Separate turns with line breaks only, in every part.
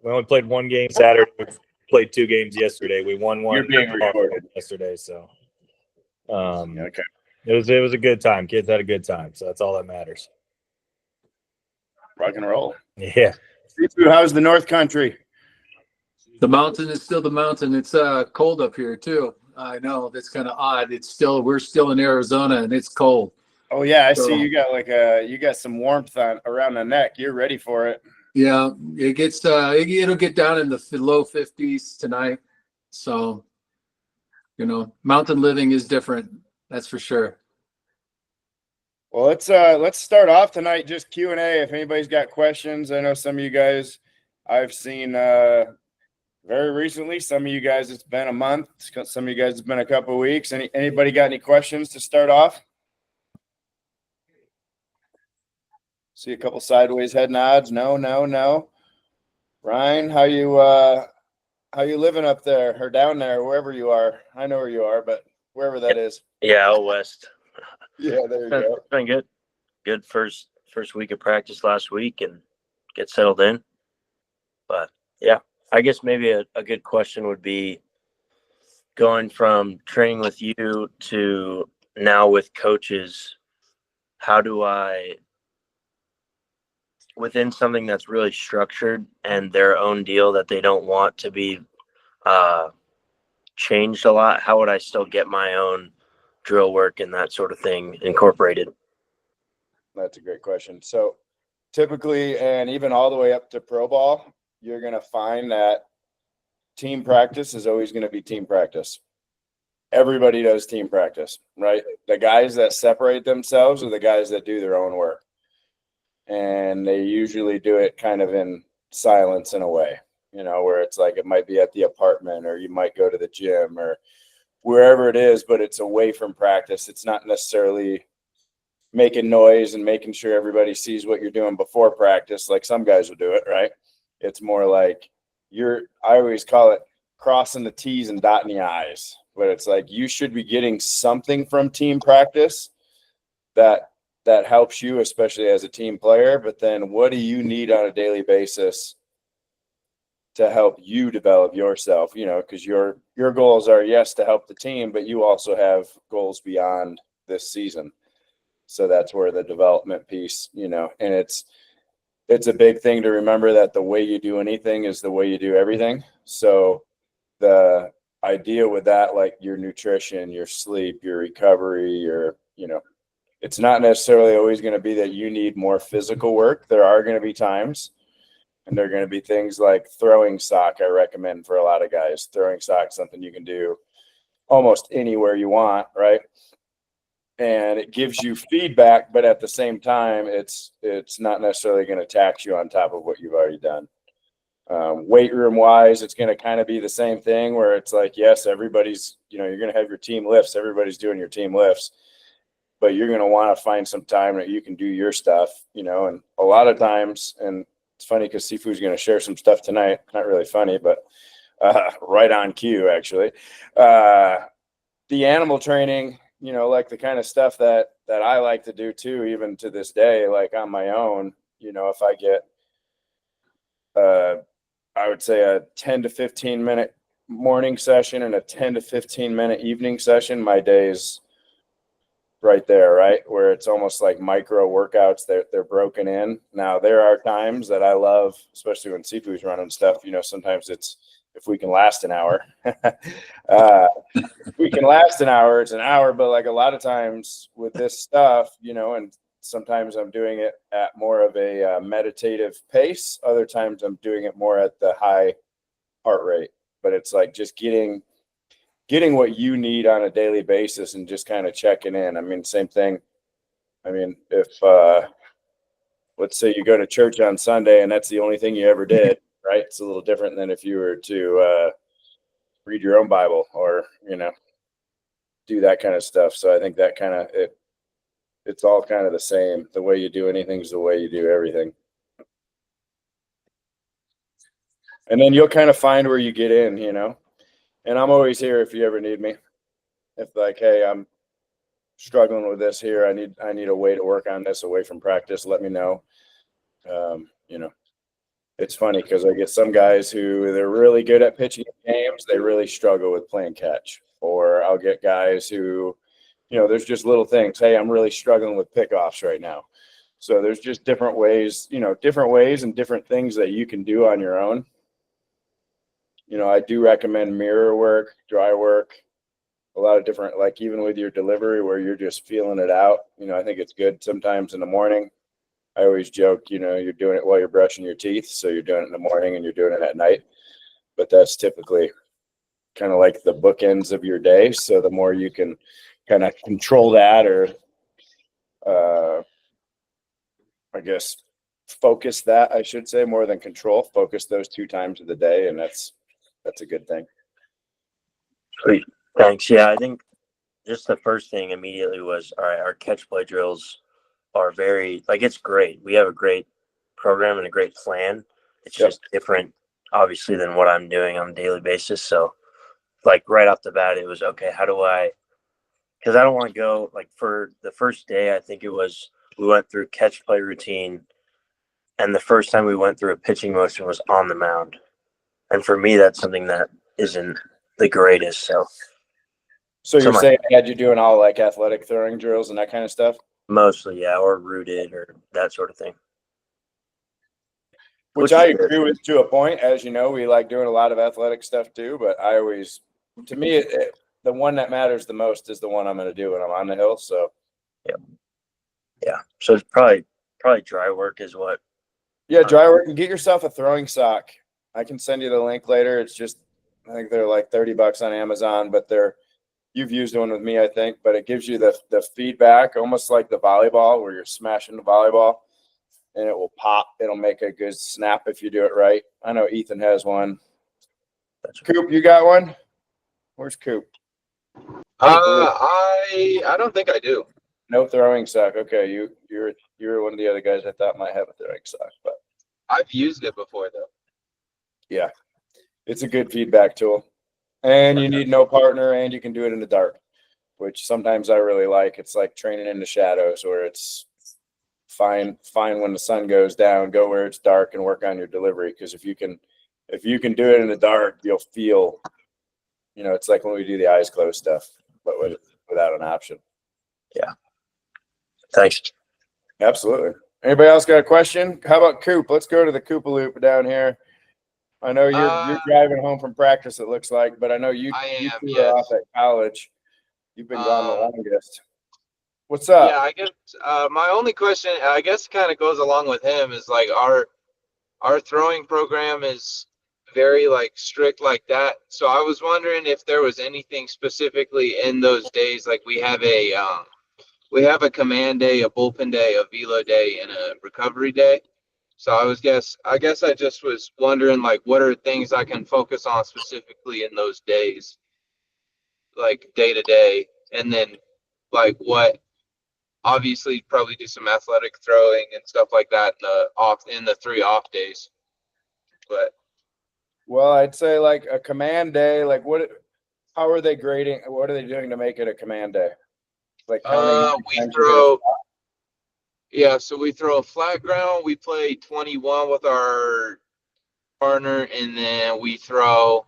We only played one game Saturday. We played 2 games yesterday. We won one.
You're being recorded
yesterday, so
okay.
It was a good time. Kids had a good time, so that's all that matters.
Rock and roll.
Yeah.
How's the North Country?
The mountain is still the mountain. It's cold up here too. I know that's kind of odd. We're still in Arizona and it's cold.
Oh yeah, I see you got some warmth around the neck. You're ready for it.
Yeah, it gets it'll get down in the low 50s tonight. So, mountain living is different. That's for sure.
Well, let's start off tonight just Q&A. If anybody's got questions, I know some of you guys I've seen very recently. Some of you guys it's been a month. Some of you guys it's been a couple of weeks. Anybody got any questions to start off? See a couple sideways head nods. No. Ryan, how you living up there or down there, wherever you are? I know where you are, but wherever that is.
Yeah, out west.
Yeah, there you go.
Been good. Good first week of practice last week and get settled in. But yeah, I guess maybe a good question would be going from training with you to now with coaches. How do I, within something that's really structured and their own deal that they don't want to be changed a lot, how would I still get my own drill work and that sort of thing incorporated?
That's a great question. So typically, and even all the way up to pro ball, you're going to find that team practice is always going to be team practice. Everybody does team practice, right? The guys that separate themselves are the guys that do their own work. And they usually do it kind of in silence in a way, where it's like it might be at the apartment or you might go to the gym or wherever it is, but it's away from practice. It's not necessarily making noise and making sure everybody sees what you're doing before practice, like some guys will do it, right? It's more like I always call it crossing the T's and dotting the I's, but it's like you should be getting something from team practice that helps you, especially as a team player. But then what do you need on a daily basis to help you develop yourself, because your goals are, yes, to help the team, but you also have goals beyond this season. So that's where the development piece, and it's a big thing to remember that the way you do anything is the way you do everything. So the idea with that, like your nutrition, your sleep, your recovery, it's not necessarily always going to be that you need more physical work. There are going to be times. And there are going to be things like throwing sock. I recommend for a lot of guys. Throwing sock, something you can do almost anywhere you want, right? And it gives you feedback, but at the same time, it's not necessarily going to tax you on top of what you've already done. Weight room wise, it's going to kind of be the same thing where it's like, yes, everybody's, you're going to have your team lifts. Everybody's doing your team lifts, but you're going to want to find some time that you can do your stuff, and a lot of times, and it's funny because Sifu's going to share some stuff tonight. Not really funny, but right on cue, actually. The animal training, like the kind of stuff that I like to do too, even to this day, like on my own, if I get, I would say a 10 to 15 minute morning session and a 10 to 15 minute evening session, my day's right there, right? Where it's almost like micro workouts. They're broken in. Now there are times that I love, especially when Sifu's running stuff, sometimes it's, if we can last an hour, if we can last an hour, it's an hour. But like a lot of times with this stuff, and sometimes I'm doing it at more of a meditative pace. Other times I'm doing it more at the high heart rate, but it's like just getting what you need on a daily basis and just kind of checking in. I mean, same thing. I mean, if let's say you go to church on Sunday and that's the only thing you ever did, right? It's a little different than if you were to read your own Bible or, do that kind of stuff. So I think that kind of, it's all kind of the same. The way you do anything is the way you do everything. And then you'll kind of find where you get in, and I'm always here if you ever need me. If like, hey, I'm struggling with this here, I need a way to work on this away from practice, let me know. it's funny because I get some guys who they're really good at pitching games. They really struggle with playing catch. Or I'll get guys who, there's just little things. Hey, I'm really struggling with pickoffs right now. So there's just different ways and different things that you can do on your own. I do recommend mirror work, dry work, a lot of different, like even with your delivery where you're just feeling it out. I think it's good sometimes in the morning. I always joke, you're doing it while you're brushing your teeth. So you're doing it in the morning and you're doing it at night. But that's typically kind of like the bookends of your day. So the more you can kind of control that or, I guess, focus that, I should say, more than control, focus those 2 times of the day. And that's a good thing.
Sweet. Thanks. Yeah, I think just the first thing immediately was, all right, our catch play drills are very, it's great. We have a great program and a great plan. It's just different, obviously, than what I'm doing on a daily basis. So, right off the bat, it was, okay, how do because I don't want to go, for the first day, I think it was, we went through catch play routine. And the first time we went through a pitching motion was on the mound. And for me, that's something that isn't the greatest.
So you're saying I had you doing all athletic throwing drills and that kind of stuff?
Mostly, yeah, or rooted or that sort of thing.
Which I agree with to a point. As you know, we like doing a lot of athletic stuff too, but to me, the one that matters the most is the one I'm going to do when I'm on the hill. So,
yeah. So it's probably dry work is what.
Yeah, dry work, and get yourself a throwing sock. I can send you the link later. It's just, I think they're like $30 on Amazon, but you've used one with me, I think, but it gives you the feedback, almost like the volleyball where you're smashing the volleyball and it will pop. It'll make a good snap if you do it right. I know Ethan has one. Coop, you got one? Where's Coop?
I don't think I do.
No throwing sock. Okay, you're one of the other guys I thought might have a throwing sock, but
I've used it before though.
yeah, it's a good feedback tool. And you need no partner, and you can do it in the dark, which sometimes I really like. It's like training in the shadows, where it's fine when the sun goes down, go where it's dark and work on your delivery. Because if you can do it in the dark, you'll feel, it's like when we do the eyes closed stuff, but without an option.
Yeah. Thanks.
Absolutely. Anybody else got a question? How about Coop? Let's go to the Koopa Loop down here. I know you're driving home from practice, it looks like, but I know you two are off at college. You've been gone the longest. What's up?
Yeah, I guess my only question, I guess, kind of goes along with him, is our throwing program is very strict like that. So I was wondering if there was anything specifically in those days, like we have a command day, a bullpen day, a velo day, and a recovery day. So I guess I just was wondering, what are things I can focus on specifically in those days, day to day, and then what, obviously probably do some athletic throwing and stuff like that in the 3 off days. But
well, I'd say a command day, how are they grading? What are they doing to make it a command day?
So we throw a flat ground. We play 21 with our partner, and then we throw,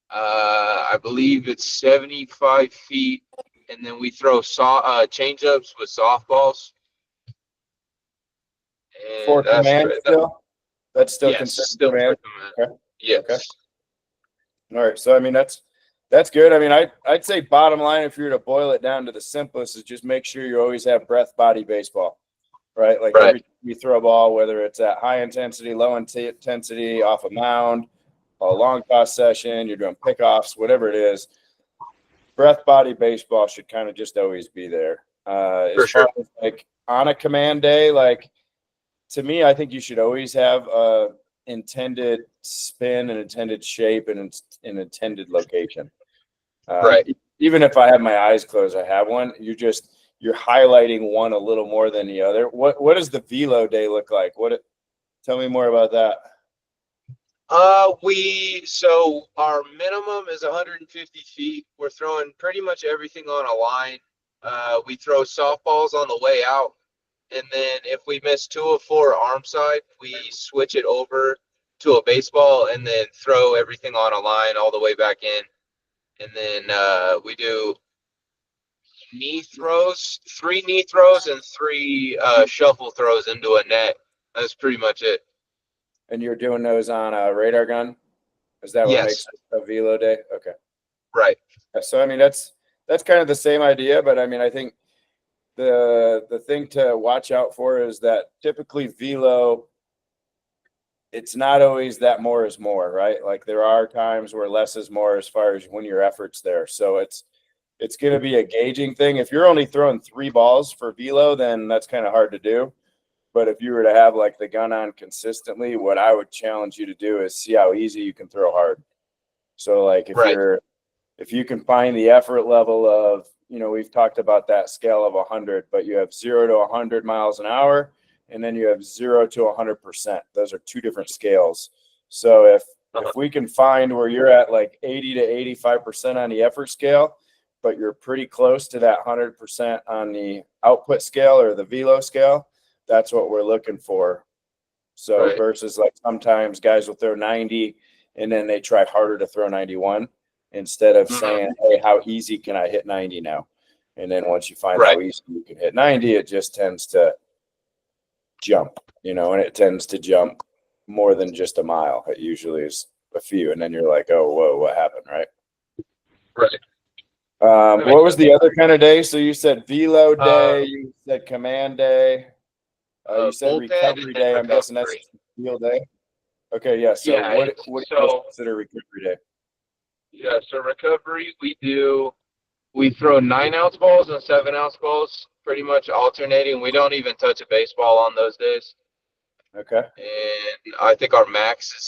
I believe it's 75 feet, and then we throw change-ups with softballs. And
for command still? That's still
yes,
considered
still
command?
Okay. Yes.
Okay. All right. So, I mean, that's good. I mean, I'd say bottom line, if you were to boil it down to the simplest, is just make sure you always have breath body baseball, right? Every time you throw a ball, whether it's at high intensity, low intensity, off a mound, a long toss session, you're doing pickoffs, whatever it is, breath body baseball should kind of just always be there. As far as on a command day, to me, I think you should always have a intended spin, an intended shape, and an intended location. Even if I have my eyes closed, I have one. You're highlighting one a little more than the other. What does the velo day look like? Tell me more about that.
So our minimum is 150 feet. We're throwing pretty much everything on a line. We throw softballs on the way out, and then if we miss 2 of 4 arm side, we switch it over to a baseball and then throw everything on a line all the way back in. And then we do knee throws, 3 knee throws and 3 shuffle throws into a net. That's pretty much it.
And you're doing those on a radar gun? Is that what
Yes.
makes a velo day? Okay.
Right.
So I mean that's kind of the same idea, but I mean I think the thing to watch out for is that typically velo, it's not always that more is more, right? Like there are times where less is more as far as when your effort's there. So it's going to be a gauging thing. If you're only throwing 3 balls for velo, then that's kind of hard to do. But if you were to have like the gun on consistently, what I would challenge you to do is see how easy you can throw hard. So like if you can find the effort level of, we've talked about that scale of 100, but you have 0 to 100 miles an hour, and then you have 0 to 100%. Those are 2 different scales. So if we can find where you're at like 80 to 85% on the effort scale, but you're pretty close to that 100% on the output scale or the velo scale, that's what we're looking for. So versus like sometimes guys will throw 90 and then they try harder to throw 91 instead of saying, hey, how easy can I hit 90 now? And then once you find how easy you can hit 90, it just tends to jump, and it tends to jump more than just a mile. It usually is a few. And then you're like, oh, whoa, what happened? Right.
Right.
What was the other kind of day? So you said velo day, you said command day. You said recovery day. I'm guessing that's field day. Okay, yeah. So what do you consider recovery day?
Yeah, so recovery, we throw 9-ounce balls and 7-ounce balls, pretty much alternating. We don't even touch a baseball on those days.
Okay.
And I think our max is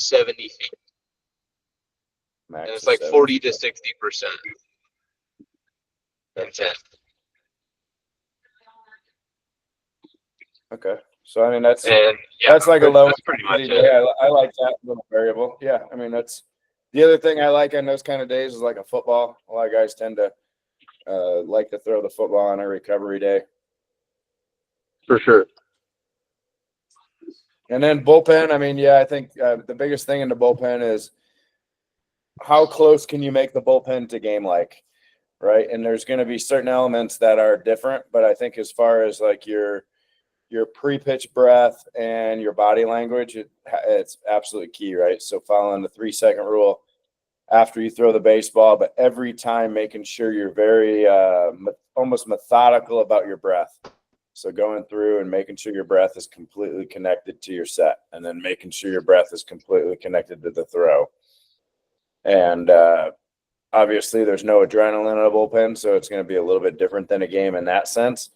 70 feet.
Max
and it's like 40 to 60% intent.
Okay. So I mean that's like a low.
That's pretty much it.
Yeah, I like that little variable. Yeah, I mean that's the other thing I like on those kind of days is like a football. A lot of guys tend to like to throw the football on a recovery day.
For sure.
And then bullpen. I mean, yeah, I think the biggest thing in the bullpen is how close can you make the bullpen to game like, right? And there's going to be certain elements that are different, but I think as far as like your pre-pitch breath and your body language, it's absolutely key, right? So following the 3-second rule after you throw the baseball, but every time making sure you're very almost methodical about your breath. So going through and making sure your breath is completely connected to your set, and then making sure your breath is completely connected to the throw. And obviously there's no adrenaline in a bullpen, so it's going to be a little bit different than a game in that sense.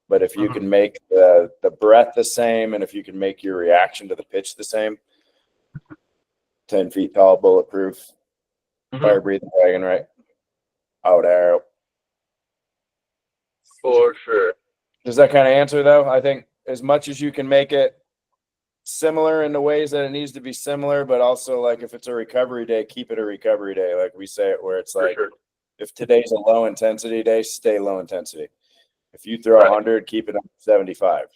But if you can make the breath the same, and if you can make your reaction to the pitch the same, 10 feet tall, bulletproof, fire breathing dragon, right? Out arrow.
For sure.
Does that kind of answer though? I think as much as you can make it similar in the ways that it needs to be similar, but also like if it's a recovery day, keep it a recovery day. Like we say it where it's like, if today's a low intensity day, stay low intensity. If you throw 100, keep it up 75.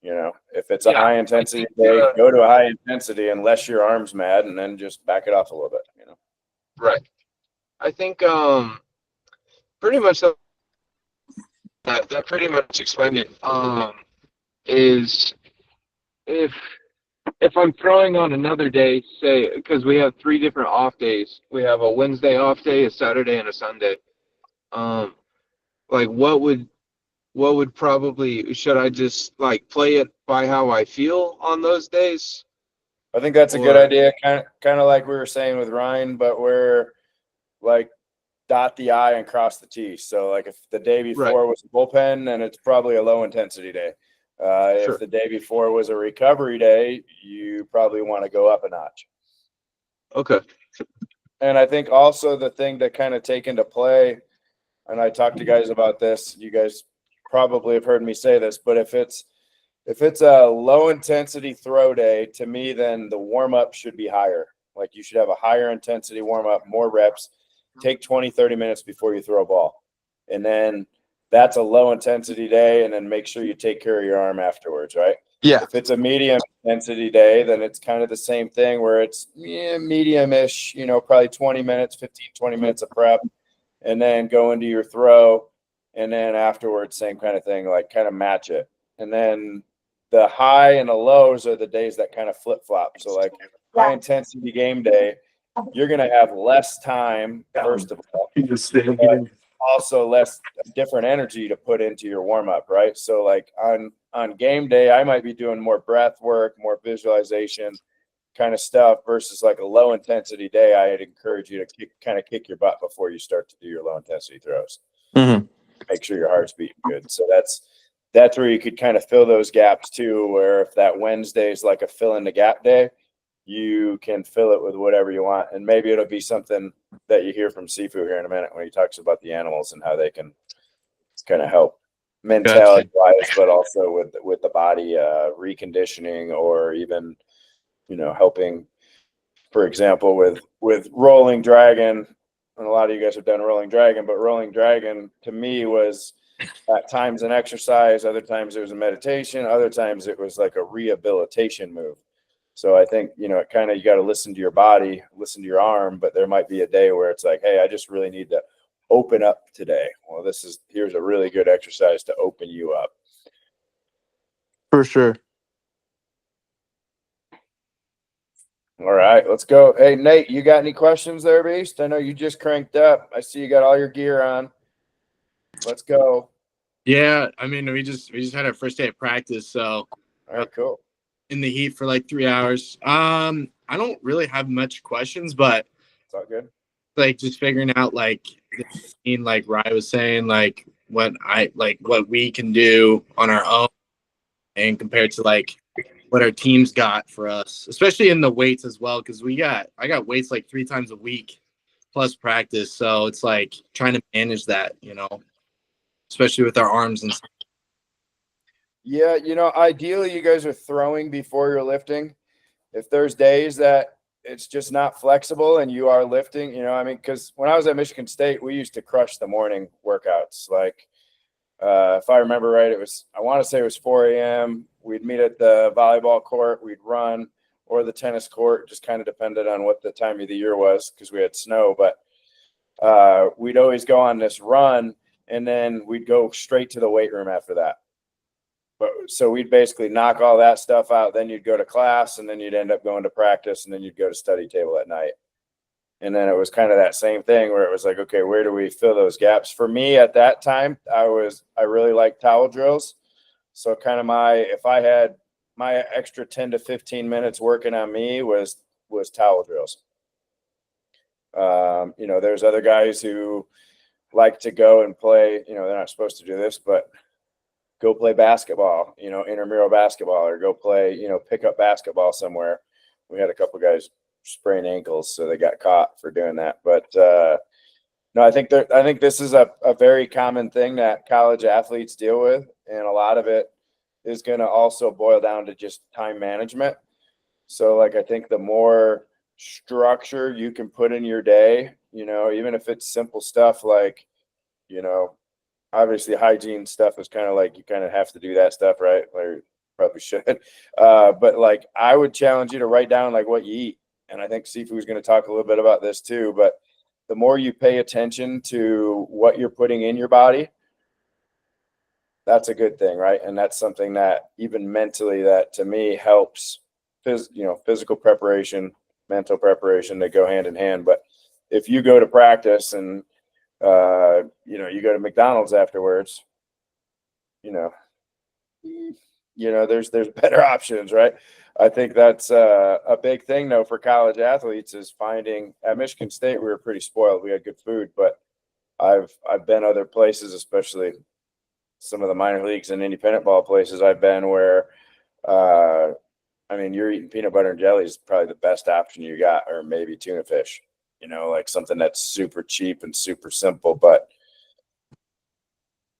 If it's a high intensity day, go to a high intensity unless your arm's mad, and then just back it off a little bit,
Right. I think pretty much that pretty much explained it. Is if I'm throwing on another day, say, because we have 3 different off days. We have a Wednesday off day, a Saturday, and a Sunday. Like what would probably, should I just like play it by how I feel on those days?
I think that's a good idea. Kind of like we were saying with Ryan, but we're like dot the I and cross the T. So like if the day before was a bullpen, then it's probably a low intensity day. If the day before was a recovery day, you probably want to go up a notch.
Okay. And
I think also the thing to kind of take into play, and I talked to guys about this, you guys probably have heard me say this, but if it's a low intensity throw day, to me, then the warm up should be higher. Like you should have a higher intensity warm up, more reps, take 20, 30 minutes before you throw a ball. And then that's a low intensity day, and then make sure you take care of your arm afterwards, right?
Yeah.
If it's a medium intensity day, then it's kind of the same thing where it's medium-ish, probably 20 minutes, 15, 20 minutes of prep, and then go into your throw. And then afterwards, same kind of thing, like kind of match it. And then the high and the lows are the days that kind of flip-flop. So like high intensity game day, you're going to have less time, first of all, but also less different energy to put into your warm-up, right? So like on game day, I might be doing more breath work, more visualization kind of stuff versus like a low intensity day. I'd encourage you to kind of kick your butt before you start to do your low intensity throws.
Mm-hmm.
Make sure your heart's beating good. So that's where you could kind of fill those gaps too, where if that Wednesday is like a fill in the gap day, you can fill it with whatever you want. And maybe it'll be something that you hear from Sifu here in a minute when he talks about the animals and how they can kind of help mentality wise, but also with the body reconditioning, or even, helping, for example, with rolling dragon. And a lot of you guys have done rolling dragon, but rolling dragon to me was at times an exercise, other times it was a meditation, other times it was like a rehabilitation move. So I think, it kind of, you got to listen to your body, listen to your arm, but there might be a day where it's like, hey, I just really need to open up today. Well, here's a really good exercise to open you up.
For sure.
All right, let's go. Hey, Nate, you got any questions there, Beast? I know you just cranked up. I see you got all your gear on. Let's go.
Yeah, I mean, we just had our first day of practice, so
All right, cool.
in the heat for like 3 hours. I don't really have much questions, but
It's all good.
like just figuring out like Rye was saying, like what we can do on our own and compared to like what our teams got for us, especially in the weights as well, because I got weights like 3 times a week plus practice, so it's like trying to manage that, especially with our arms and stuff.
Yeah, ideally you guys are throwing before you're lifting. If there's days that it's just not flexible and you are lifting, because when I was at Michigan State, we used to crush the morning workouts. Like, if I remember right, I want to say it was 4 a.m. We'd meet at the volleyball court, we'd run, or the tennis court, just kind of depended on what the time of the year was because we had snow. But we'd always go on this run, and then we'd go straight to the weight room after that. So we'd basically knock all that stuff out. Then you'd go to class, and then you'd end up going to practice, and then you'd go to study table at night. And then it was kind of that same thing where it was like, okay, where do we fill those gaps? For me at that time, I really liked towel drills. So kind of if I had my extra 10 to 15 minutes working on me was towel drills. There's other guys who like to go and play, they're not supposed to do this, but go play basketball, intramural basketball, or go play, pick up basketball somewhere. We had a couple guys sprain ankles, so they got caught for doing that. But no, I think this is a very common thing that college athletes deal with, and a lot of it is going to also boil down to just time management. So like, I think the more structure you can put in your day, even if it's simple stuff like, obviously hygiene stuff is kind of like, you kind of have to do that stuff, right? Or probably should. But like, I would challenge you to write down like what you eat. And I think Sifu is going to talk a little bit about this too, but the more you pay attention to what you're putting in your body, that's a good thing, right? And that's something that even mentally, that to me helps, physical preparation, mental preparation, they go hand in hand. But if you go to practice and, you go to McDonald's afterwards, there's better options, right? I think that's a big thing though for college athletes, is finding. At Michigan State, we were pretty spoiled. We had good food, but I've been other places, especially some of the minor leagues and independent ball places I've been, where you're eating peanut butter and jelly is probably the best option you got, or maybe tuna fish, like something that's super cheap and super simple. But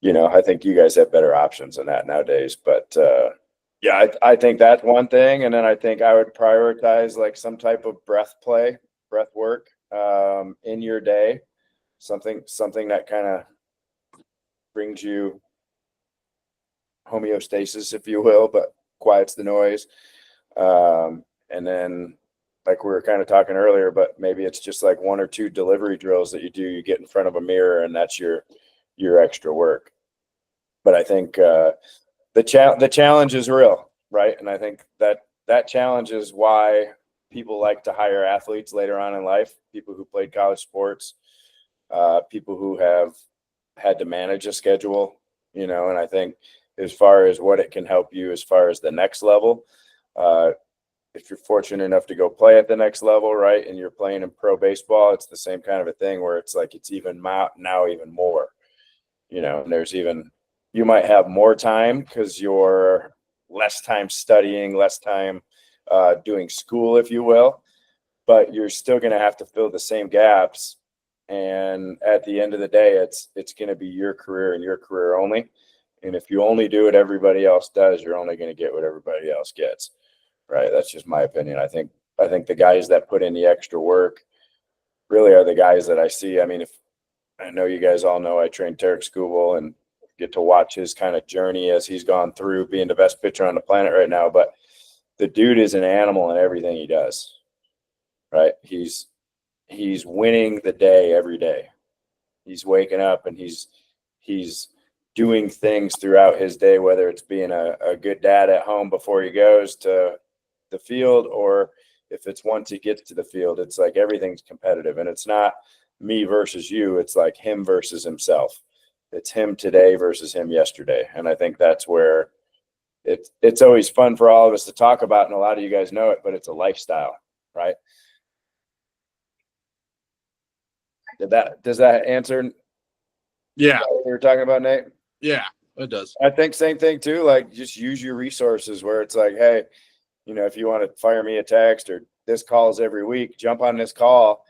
I think you guys have better options than that nowadays. But yeah, I think that's one thing. And then I think I would prioritize like some type of breath work in your day, something that kind of brings you homeostasis, if you will, but quiets the noise. And then, like we were kind of talking earlier, but maybe it's just like 1 or 2 delivery drills that you do. You get in front of a mirror, and that's your extra work. But I think the challenge is real, right? And I think that challenge is why people like to hire athletes later on in life, people who played college sports, people who have had to manage a schedule, and I think as far as what it can help you as far as the next level, if you're fortunate enough to go play at the next level, right, and you're playing in pro baseball, it's the same kind of a thing where it's like it's even now even more, and there's even you might have more time because you're less time studying, less time doing school, if you will, but you're still going to have to fill the same gaps. And at the end of the day, it's going to be your career and your career only. And if you only do what everybody else does, you're only going to get what everybody else gets. Right. That's just my opinion. I think the guys that put in the extra work really are the guys that I see. I mean, if I know you guys all know I trained Tarek Skubal and get to watch his kind of journey as he's gone through being the best pitcher on the planet right now. But the dude is an animal in everything he does. Right. He's winning the day every day. He's waking up and he's doing things throughout his day, whether it's being a good dad at home before he goes to the field, or if it's once he gets to the field, it's like everything's competitive, and it's not me versus you. It's like him versus himself. It's him today versus him yesterday. And I think that's where it's always fun for all of us to talk about. And a lot of you guys know it, but it's a lifestyle, right? Does that answer?
Yeah.
What you were talking about, Nate?
Yeah, it does.
I think same thing too. Like just use your resources where it's like, hey, if you want to fire me a text or this calls every week, jump on this call.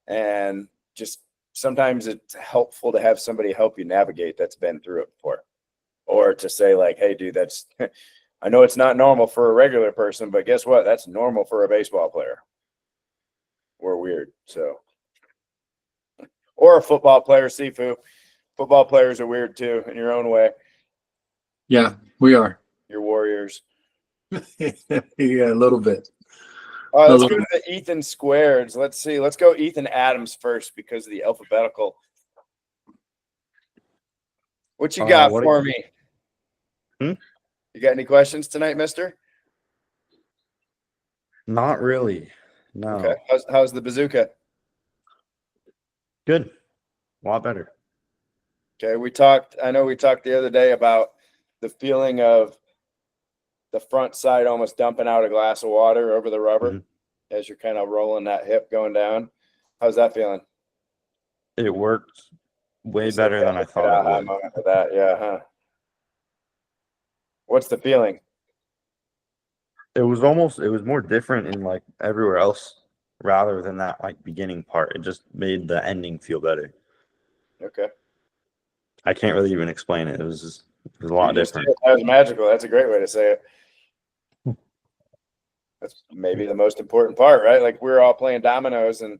And just sometimes it's helpful to have somebody help you navigate that's been through it before, or to say like, hey, dude, that's, I know it's not normal for a regular person, but guess what? That's normal for a baseball player. We're weird. So, or a football player, Sifu. Football players are weird too in your own way.
Yeah, we are.
You're warriors.
Yeah, a little bit.
All right, let's go to the Ethan squares. Let's see. Let's go Ethan Adams first because of the alphabetical. What you got for me?
You
got any questions tonight, mister?
Not really. No.
Okay. How's the bazooka?
Good. A lot better.
Okay. I know we talked the other day about the feeling of the front side almost dumping out a glass of water over the rubber as you're kind of rolling that hip going down. How's that feeling?
It worked way better than I thought it would.
For that, yeah, huh? What's the feeling?
It was more different in like everywhere else rather than that like beginning part. It just made the ending feel better.
Okay.
I can't really even explain it. It was a lot different.
That was magical. That's a great way to say it. That's maybe the most important part, right? Like we were all playing dominoes and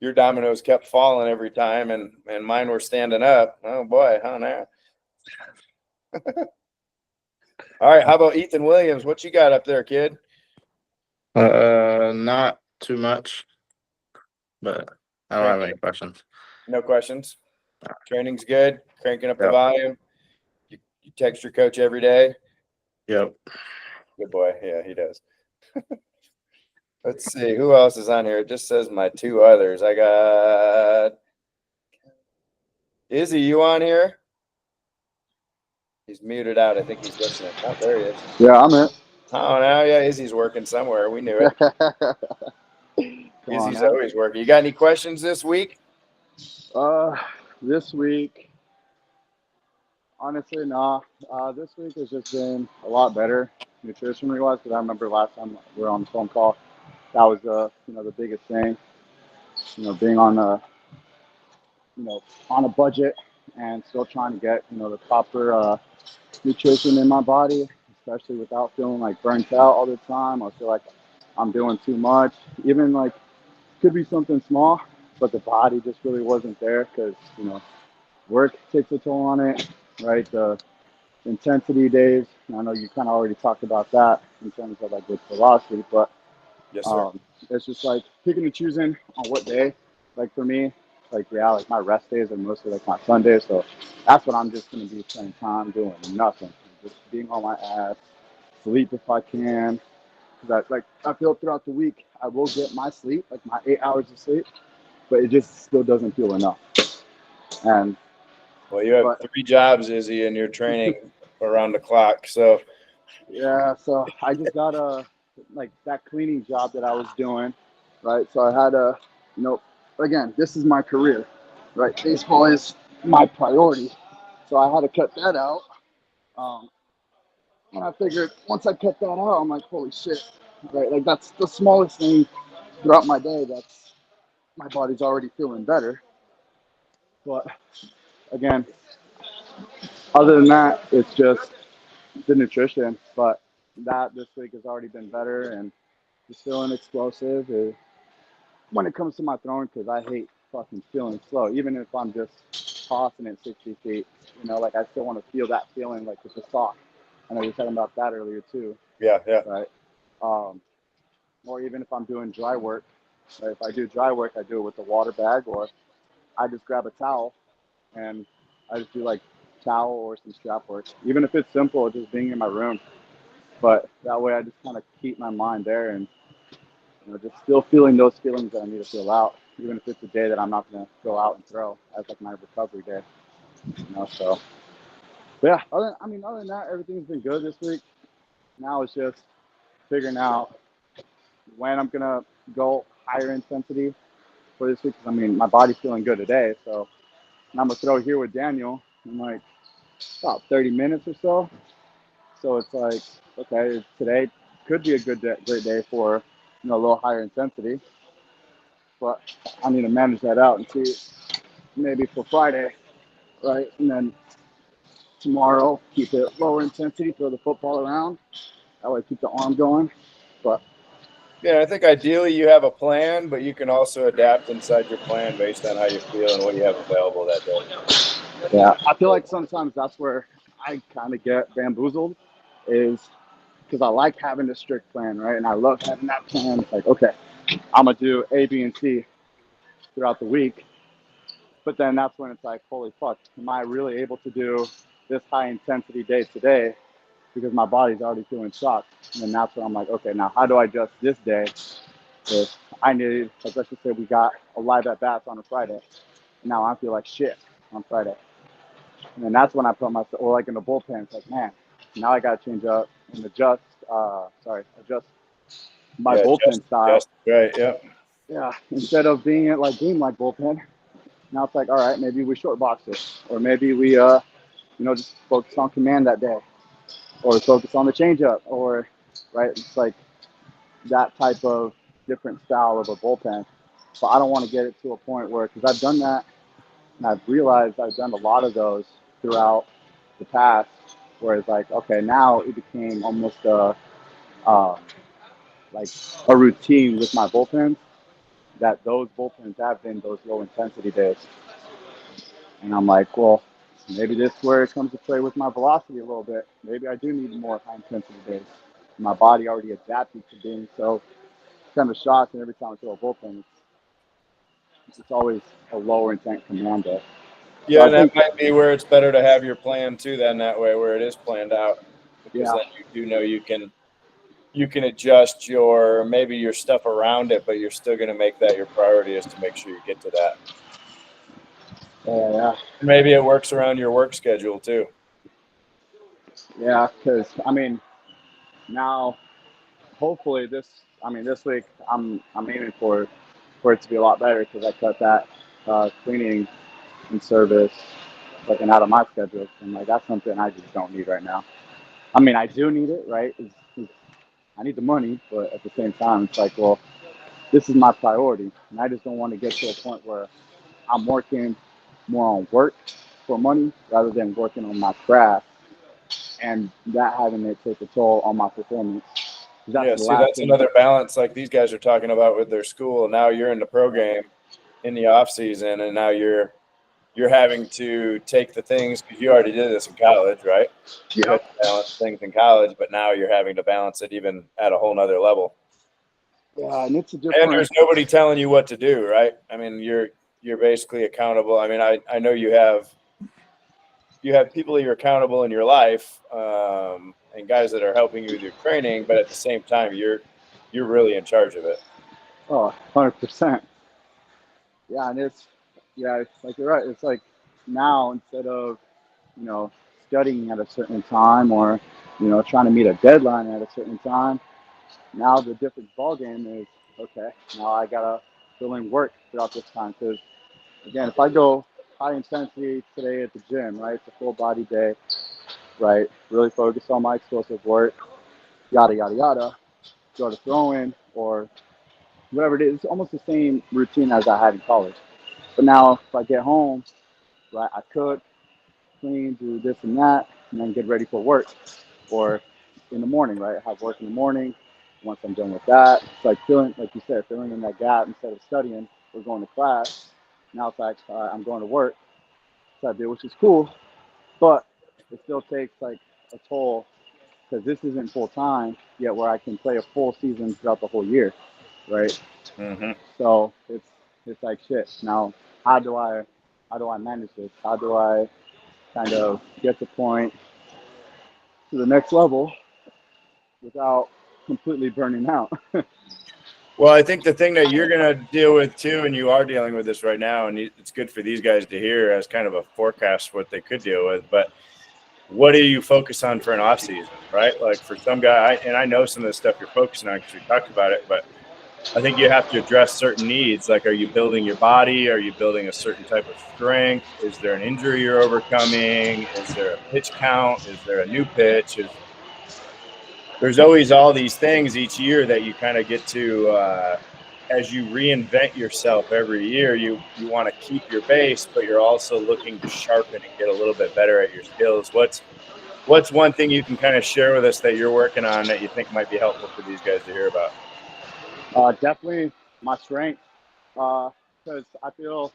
your dominoes kept falling every time and mine were standing up. Oh boy, huh now. All right, how about Ethan Williams? What you got up there, kid?
Not too much, but I don't have any questions.
No questions. Training's good. Cranking up the volume. You text your coach every day.
Yep.
Good boy. Yeah, he does. Let's see who else is on here. It just says my 2 others. I got Izzy. You on here? He's muted out. I think he's listening. Oh, there he is.
Yeah, I'm it.
Oh, now, yeah, Izzy's working somewhere. We knew it. Izzy's always working. You got any questions this week?
This week, honestly, no. This week has just been a lot better nutritionally wise. Because I remember last time we were on the phone call, that was the biggest thing. Being on on a budget and still trying to get the proper nutrition in my body, especially without feeling like burnt out all the time. I feel like I'm doing too much. Even like could be something small, but the body just really wasn't there because work takes a toll on it. right? The intensity days. I know you kind of already talked about that in terms of like with velocity, but
Yes, sir.
it's just like picking and choosing on what day. Like for me, like yeah, like my rest days are mostly like my Sundays, so that's what I'm just gonna be spending time doing nothing, just being on my ass, sleep if I can. Cause I feel throughout the week I will get my sleep, like my 8 hours of sleep, but it just still doesn't feel enough. And
Well, you have
but
3 jobs, Izzy, and you're training around the clock. So
yeah, so I just got a like that cleaning job that I was doing, right? So I had a, you know, again, this is my career, right? Baseball is my priority, so I had to cut that out. Um, and I figured once I cut that out, I'm like, holy shit, right? Like that's the smallest thing throughout my day. That's my body's already feeling better. But again, other than that, it's just the nutrition. But that this week has already been better and just feeling explosive when it comes to my throwing because I hate fucking feeling slow. Even if I'm just tossing it 60 feet, like I still want to feel that feeling like with the sock. I know you were talking about that earlier too,
yeah.
right? Um, or even if I'm doing dry work, right? If I do dry work, I do it with a water bag or I just grab a towel and I just do like towel or some strap work. Even if it's simple, just being in my room. But that way I just kind of keep my mind there and just still feeling those feelings that I need to feel out, even if it's a day that I'm not going to go out and throw as like my recovery day, so. But yeah, other than that, everything's been good this week. Now it's just figuring out when I'm going to go higher intensity for this week. 'Cause, my body's feeling good today, so and I'm going to throw here with Daniel in like about 30 minutes or so. So it's like, okay, today could be a great day for, a little higher intensity. But I need to manage that out and see maybe for Friday, right? And then tomorrow, keep it lower intensity, throw the football around. That way, keep the arm going. But
Yeah, I think ideally you have a plan, but you can also adapt inside your plan based on how you feel and what you have available that day.
yeah, I feel like sometimes that's where I kind of get bamboozled, is because I like having a strict plan, right? And I love having that plan. It's like, okay, I'm gonna do A, B, and C throughout the week. But then that's when it's like, holy fuck, am I really able to do this high intensity day today? Because my body's already feeling shocked. And then that's when I'm like, okay, now how do I adjust this day? If I need, like let's just say we got a live at bats on a Friday. Now I feel like shit on Friday. And then that's when I put myself, or like in the bullpen, it's like, man, now I got to change up and adjust my
Yeah,
bullpen style.
just right. Yeah.
Yeah, instead of being like bullpen, now it's like, all right, maybe we short box it, or maybe we just focus on command that day, or focus on the changeup, or right, it's like that type of different style of a bullpen. But I don't want to get it to a point where, because I've done that, and I've realized I've done a lot of those throughout the past, where it's like, okay, now it became almost um, like a routine with my bullpens, that those bullpens have been those low intensity days. And I'm like, well, maybe this is where it comes to play with my velocity a little bit. Maybe I do need more high intensity days. My body already adapted to being so kind of shocked, and every time I throw a bullpen, it's always a lower intent command day. So
Yeah,
I
and that
think,
might be where it's better to have your plan too, then that way where it is planned out. Because
yeah,
then you do know you can adjust your stuff around it, but you're still gonna make that your priority is to make sure you get to that.
yeah,
Maybe it works around your work schedule too.
yeah. Because now hopefully this week I'm aiming for it to be a lot better because I cut that cleaning and service like out of my schedule, and like that's something I just don't need right now. I do need it, right? I need the money, but at the same time, it's like, well, this is my priority, and I just don't want to get to a point where I'm working more on work for money rather than working on my craft, and that having it take a toll on my performance. That's
Yeah,
the
see,
last
that's
thing.
another balance like these guys are talking about with their school. Now you're in the pro game in the off season, and now you're you're having to take the things, because you already did this in college, right? You had to balance things in college, but now you're having to balance it even at a whole nother level.
Yeah, and it's a
And
different.
there's nobody telling you what to do, right? I mean, you're basically accountable. I mean, I know you have people you're accountable in your life, and guys that are helping you with your training, but at the same time, you're really in charge of it.
Oh, 100%. Yeah, and it's like you're right. It's like now instead of studying at a certain time or trying to meet a deadline at a certain time, now the different ball game is okay. Now I gotta fill in work throughout this time because again, if I go high intensity today at the gym, right, it's a full body day, right, really focus on my explosive work, yada yada yada, go to throw in or whatever it is. It's almost the same routine as I had in college. But now if I get home, right, I cook, clean, do this and that, and then get ready for work. Or in the morning, right, I have work in the morning. Once I'm done with that, it's like filling, like you said, filling in that gap instead of studying or going to class. Now it's like I'm going to work, type deal, which is cool, but it still takes like a toll because this isn't full time yet where I can play a full season throughout the whole year, right?
Mm-hmm.
So it's like shit. Now, how do I manage this? How do I kind of get the point to the next level without completely burning out?
Well, I think the thing that you're going to deal with too, and you are dealing with this right now, and it's good for these guys to hear as kind of a forecast what they could deal with. But what do you focus on for an off season, right? Like for some guy, and I know some of the stuff you're focusing on because we talked about it, but I think you have to address certain needs. Like, are you building your body? Are you building a certain type of strength? Is there an injury you're overcoming? Is there a pitch count? Is there a new pitch? There's always all these things each year that you kind of get to, as you reinvent yourself every year, you want to keep your base, but you're also looking to sharpen and get a little bit better at your skills. What's one thing you can kind of share with us that you're working on that you think might be helpful for these guys to hear about?
Definitely my strength, because I feel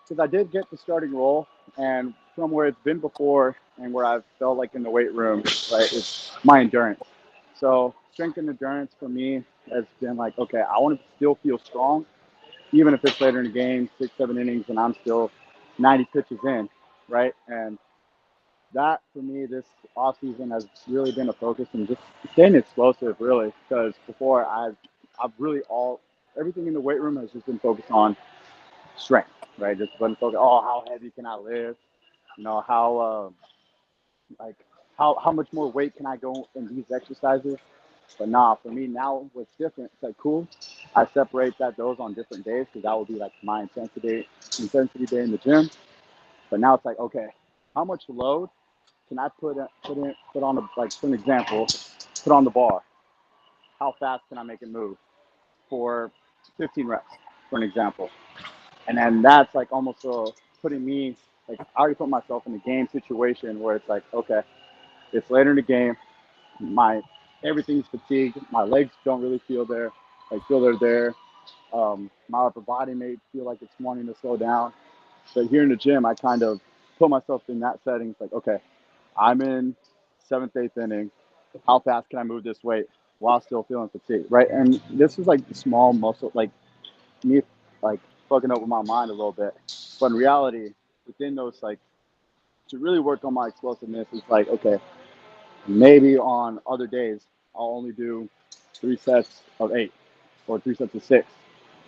because I did get the starting role, and from where it's been before and where I've felt like in the weight room, right, it's my endurance. So strength and endurance for me has been like, okay, I want to still feel strong, even if it's later in the game, 6, 7 innings, and I'm still 90 pitches in, right? And that for me this off season has really been a focus and just staying explosive, really, because before I've really everything in the weight room has just been focused on strength, right? Just been focused, oh, how heavy can I lift? How like how much more weight can I go in these exercises? But nah, for me now, what's different? It's like cool. I separate those on different days because that will be like my intensity day in the gym. But now it's like, okay, how much load can I put on like for an example, put on the bar? How fast can I make it move for 15 reps, for an example? And then that's like almost putting me like I already put myself in a game situation where it's like, okay, it's later in the game. My everything's fatigued. My legs don't really feel they're there. My upper body may feel like it's wanting to slow down. But here in the gym, I kind of put myself in that setting. It's like, okay, I'm in 7th, 8th inning. How fast can I move this weight while still feeling fatigued, right? And this is like the small muscle, like me, like fucking up with my mind a little bit. But in reality, within those, like to really work on my explosiveness, is like, okay, maybe on other days I'll only do 3 sets of 8 or 3 sets of 6.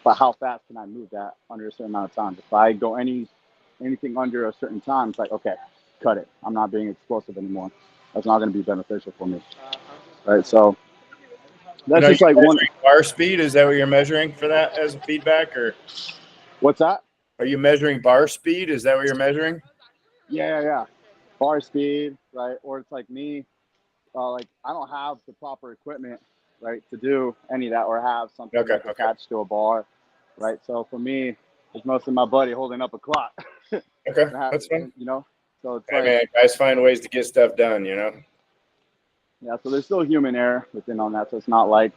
But how fast can I move that under a certain amount of time? If I go anything under a certain time, it's like, okay, cut it. I'm not being explosive anymore. That's not going to be beneficial for me, right? So that's just like one.
Bar speed, is that what you're measuring for that as a feedback, or
What's that?
are you measuring bar speed? Is that what you're measuring?
Yeah. Bar speed, right? Or it's like me, like I don't have the proper equipment, right, to do any of that or have something
Okay,
that's attached to a bar, right? So for me, it's mostly my buddy holding up a clock.
Okay, that's fine.
So it's
Hey,
like,
man, guys find ways to get stuff done,
yeah, so there's still human error within on that. So it's not like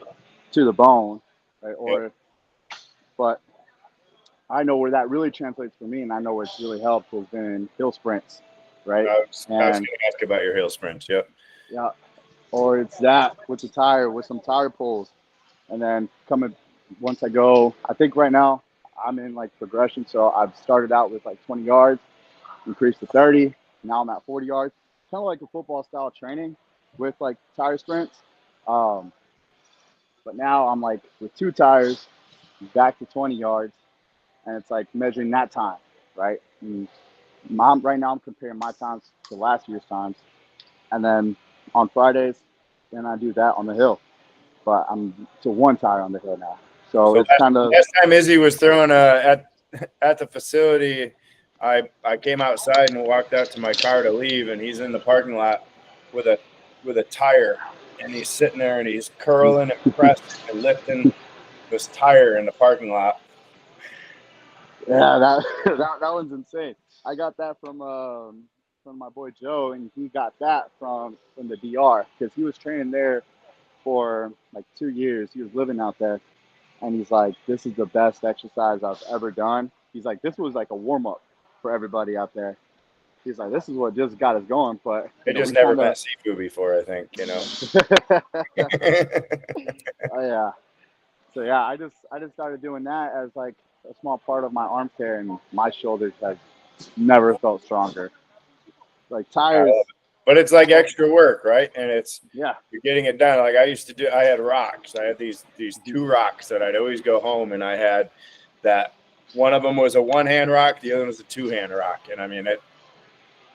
to the bone, right? But I know where that really translates for me, and I know where it's really helped has been in hill sprints, right?
I was going
And
to ask about your hill sprints. Yep.
yeah, or it's that with the tire, with some tire pulls, and then coming once I go. I think right now I'm in like progression, so I've started out with like 20 yards, increased to 30. Now I'm at 40 yards, kind of like a football style training with like tire sprints. But now I'm like with 2 tires, back to 20 yards, and it's like measuring that time, right? And right now I'm comparing my times to last year's times, and then on Fridays, then I do that on the hill. But I'm to 1 tire on the hill now, so it's kind of
last time Izzy was throwing at the facility, I came outside and walked out to my car to leave, and he's in the parking lot with a tire, and he's sitting there and he's curling and pressing and lifting this tire in the parking lot.
yeah, that one's insane. I got that from my boy Joe, and he got that from the DR because he was training there for like 2 years. He was living out there, and he's like, "This is the best exercise I've ever done." He's like, "This was like a warm up for everybody out there." He's like, "This is what just got us going." But
They just never met Sifu before, I think,
Oh yeah. So yeah, I just started doing that as like a small part of my arm care, and my shoulders have never felt stronger. Like tires,
But it's like extra work, right? And
yeah.
you're getting it done. Like I had rocks. I had these 2 rocks that I'd always go home, and I had that one of them was a 1-hand rock, the other was a 2-hand rock. And I mean, it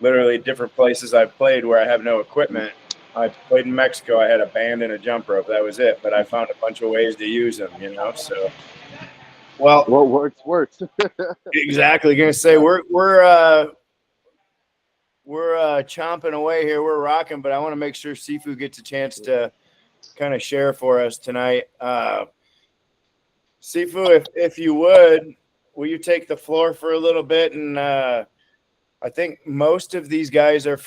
literally different places I've played where I have no equipment. I played in Mexico. I had a band and a jump rope. That was it. But I found a bunch of ways to use them, So, well,
What works.
exactly. Gonna say we're chomping away here. We're rocking, but I want to make sure Sifu gets a chance to kind of share for us tonight. Sifu, if you would, will you take the floor for a little bit? And I think most of these guys are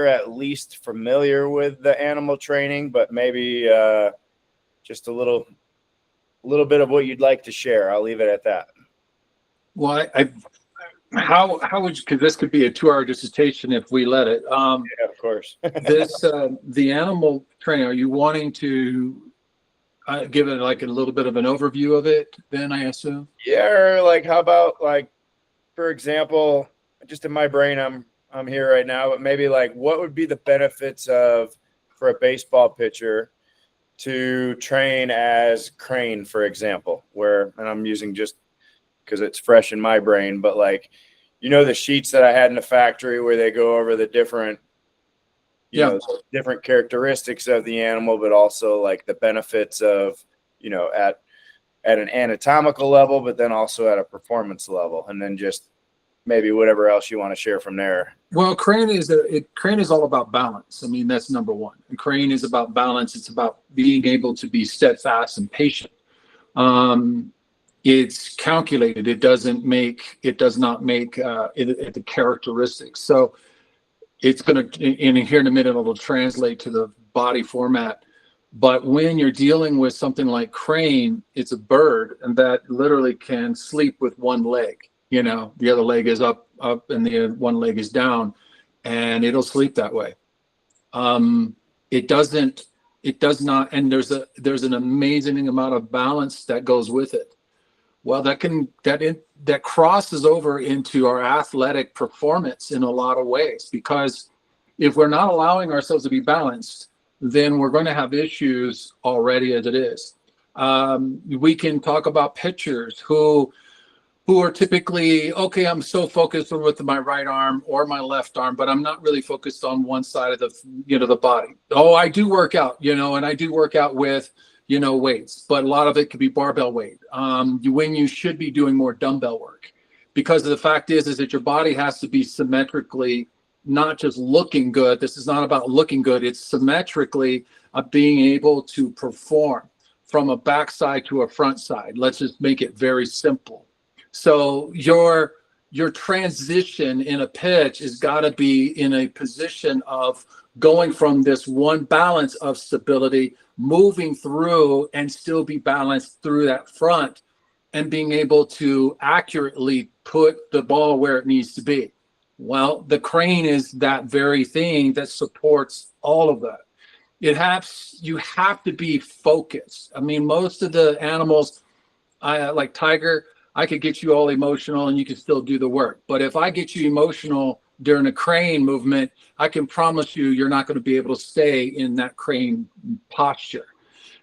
at least familiar with the animal training, but maybe just a little bit of what you'd like to share. I'll leave it at that.
Well, how would you, because this could be a 2-hour dissertation if we let it.
Yeah, of course.
The animal training, are you wanting to give it like a little bit of an overview of it then, I assume?
Yeah, like how about like, for example, just in my brain, I'm here right now, but maybe like what would be the benefits for a baseball pitcher to train as crane, for example, and I'm using just because it's fresh in my brain, but like, the sheets that I had in the factory where they go over the different, different characteristics of the animal, but also like the benefits of, at an anatomical level, but then also at a performance level, and then just maybe whatever else you want to share from there.
Well, crane is all about balance. I mean, that's number one. And crane is about balance. It's about being able to be steadfast and patient. It's calculated. It does not make the characteristics. So it's going to, in here in a minute, it'll translate to the body format. But when you're dealing with something like crane, it's a bird, and that literally can sleep with one leg. The other leg is up, and the one leg is down, and it'll sleep that way. It does not, and there's an amazing amount of balance that goes with it. Well, that crosses over into our athletic performance in a lot of ways, because if we're not allowing ourselves to be balanced, then we're going to have issues already as it is. We can talk about pitchers who are typically, okay, I'm so focused with my right arm or my left arm, but I'm not really focused on one side of the body. Oh, I do work out, and I do work out with, weights, but a lot of it could be barbell weight. When you should be doing more dumbbell work, because the fact is that your body has to be symmetrically, not just looking good. This is not about looking good. It's symmetrically being able to perform from a backside to a front side. Let's just make it very simple. So your transition in a pitch has got to be in a position of going from this one balance of stability, moving through and still be balanced through that front, and being able to accurately put the ball where it needs to be. Well, the crane is that very thing that supports all of that. You have to be focused. I mean, most of the animals, like tiger, I could get you all emotional and you can still do the work. But if I get you emotional during a crane movement, I can promise you're not going to be able to stay in that crane posture.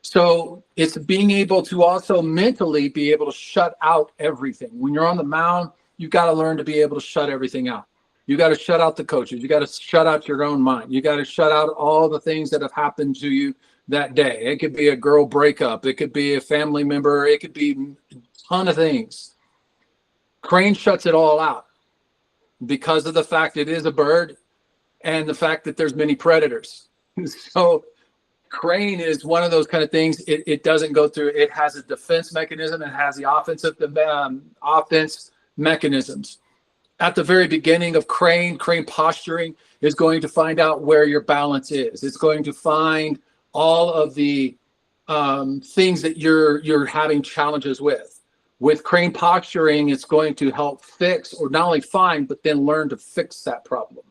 So it's being able to also mentally be able to shut out everything. When you're on the mound, you've got to learn to be able to shut everything out. You got to shut out the coaches. You got to shut out your own mind. You got to shut out all the things that have happened to you that day. It could be a girl breakup. It could be a family member. It could be a ton of things. Crane shuts it all out because of the fact it is a bird and the fact that there's many predators. So crane is one of those kind of things. It doesn't go through. It has a defense mechanism. It has the offense mechanisms. At the very beginning of crane posturing is going to find out where your balance is. It's going to find all of the things that you're having challenges with. With crane posturing, it's going to help fix, or not only find, but then learn to fix that problem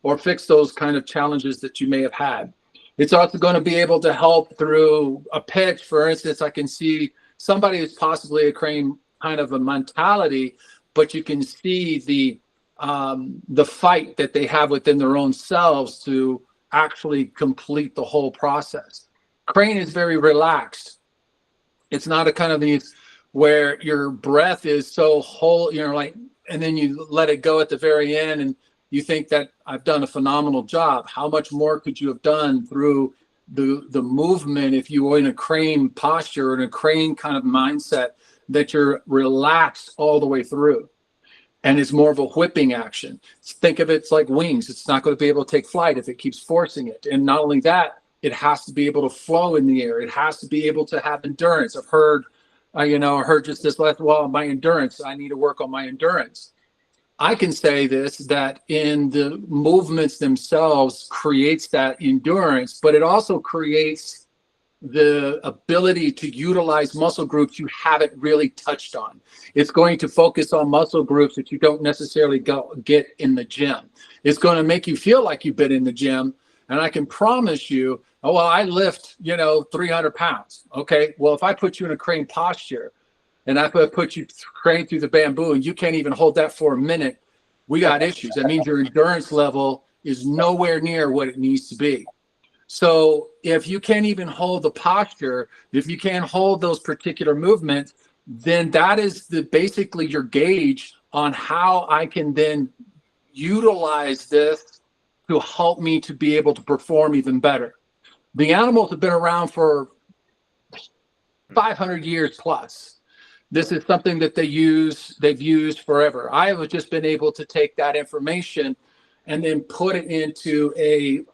or fix those kind of challenges that you may have had. It's also going to be able to help through a pitch. For instance, I can see somebody who's possibly a crane kind of a mentality, but you can see the fight that they have within their own selves to actually complete the whole process. Crane is very relaxed. It's not a kind of these where your breath is so whole, like, and then you let it go at the very end and you think that I've done a phenomenal job. How much more could you have done through the movement if you were in a crane posture or in a crane kind of mindset that you're relaxed all the way through? And it's more of a whipping action. Think of it's like wings. It's not going to be able to take flight if it keeps forcing it. And not only that, it has to be able to flow in the air. It has to be able to have endurance. I've heard, I heard just this last, well, my endurance, I need to work on my endurance. I can say this, that in the movements themselves creates that endurance, but it also creates the ability to utilize muscle groups you haven't really touched on. It's going to focus on muscle groups that you don't necessarily get in the gym. It's going to make you feel like you've been in the gym. And I can promise you, oh, well, I lift, 300 pounds. Okay, well, if I put you in a crane posture and I put you crane through the bamboo and you can't even hold that for a minute, we got issues. That means your endurance level is nowhere near what it needs to be. So if you can't even hold the posture, if you can't hold those particular movements, then that is basically your gauge on how I can then utilize this to help me to be able to perform even better. The animals have been around for 500 years plus. This is something that they've used forever. I have just been able to take that information and then put it into a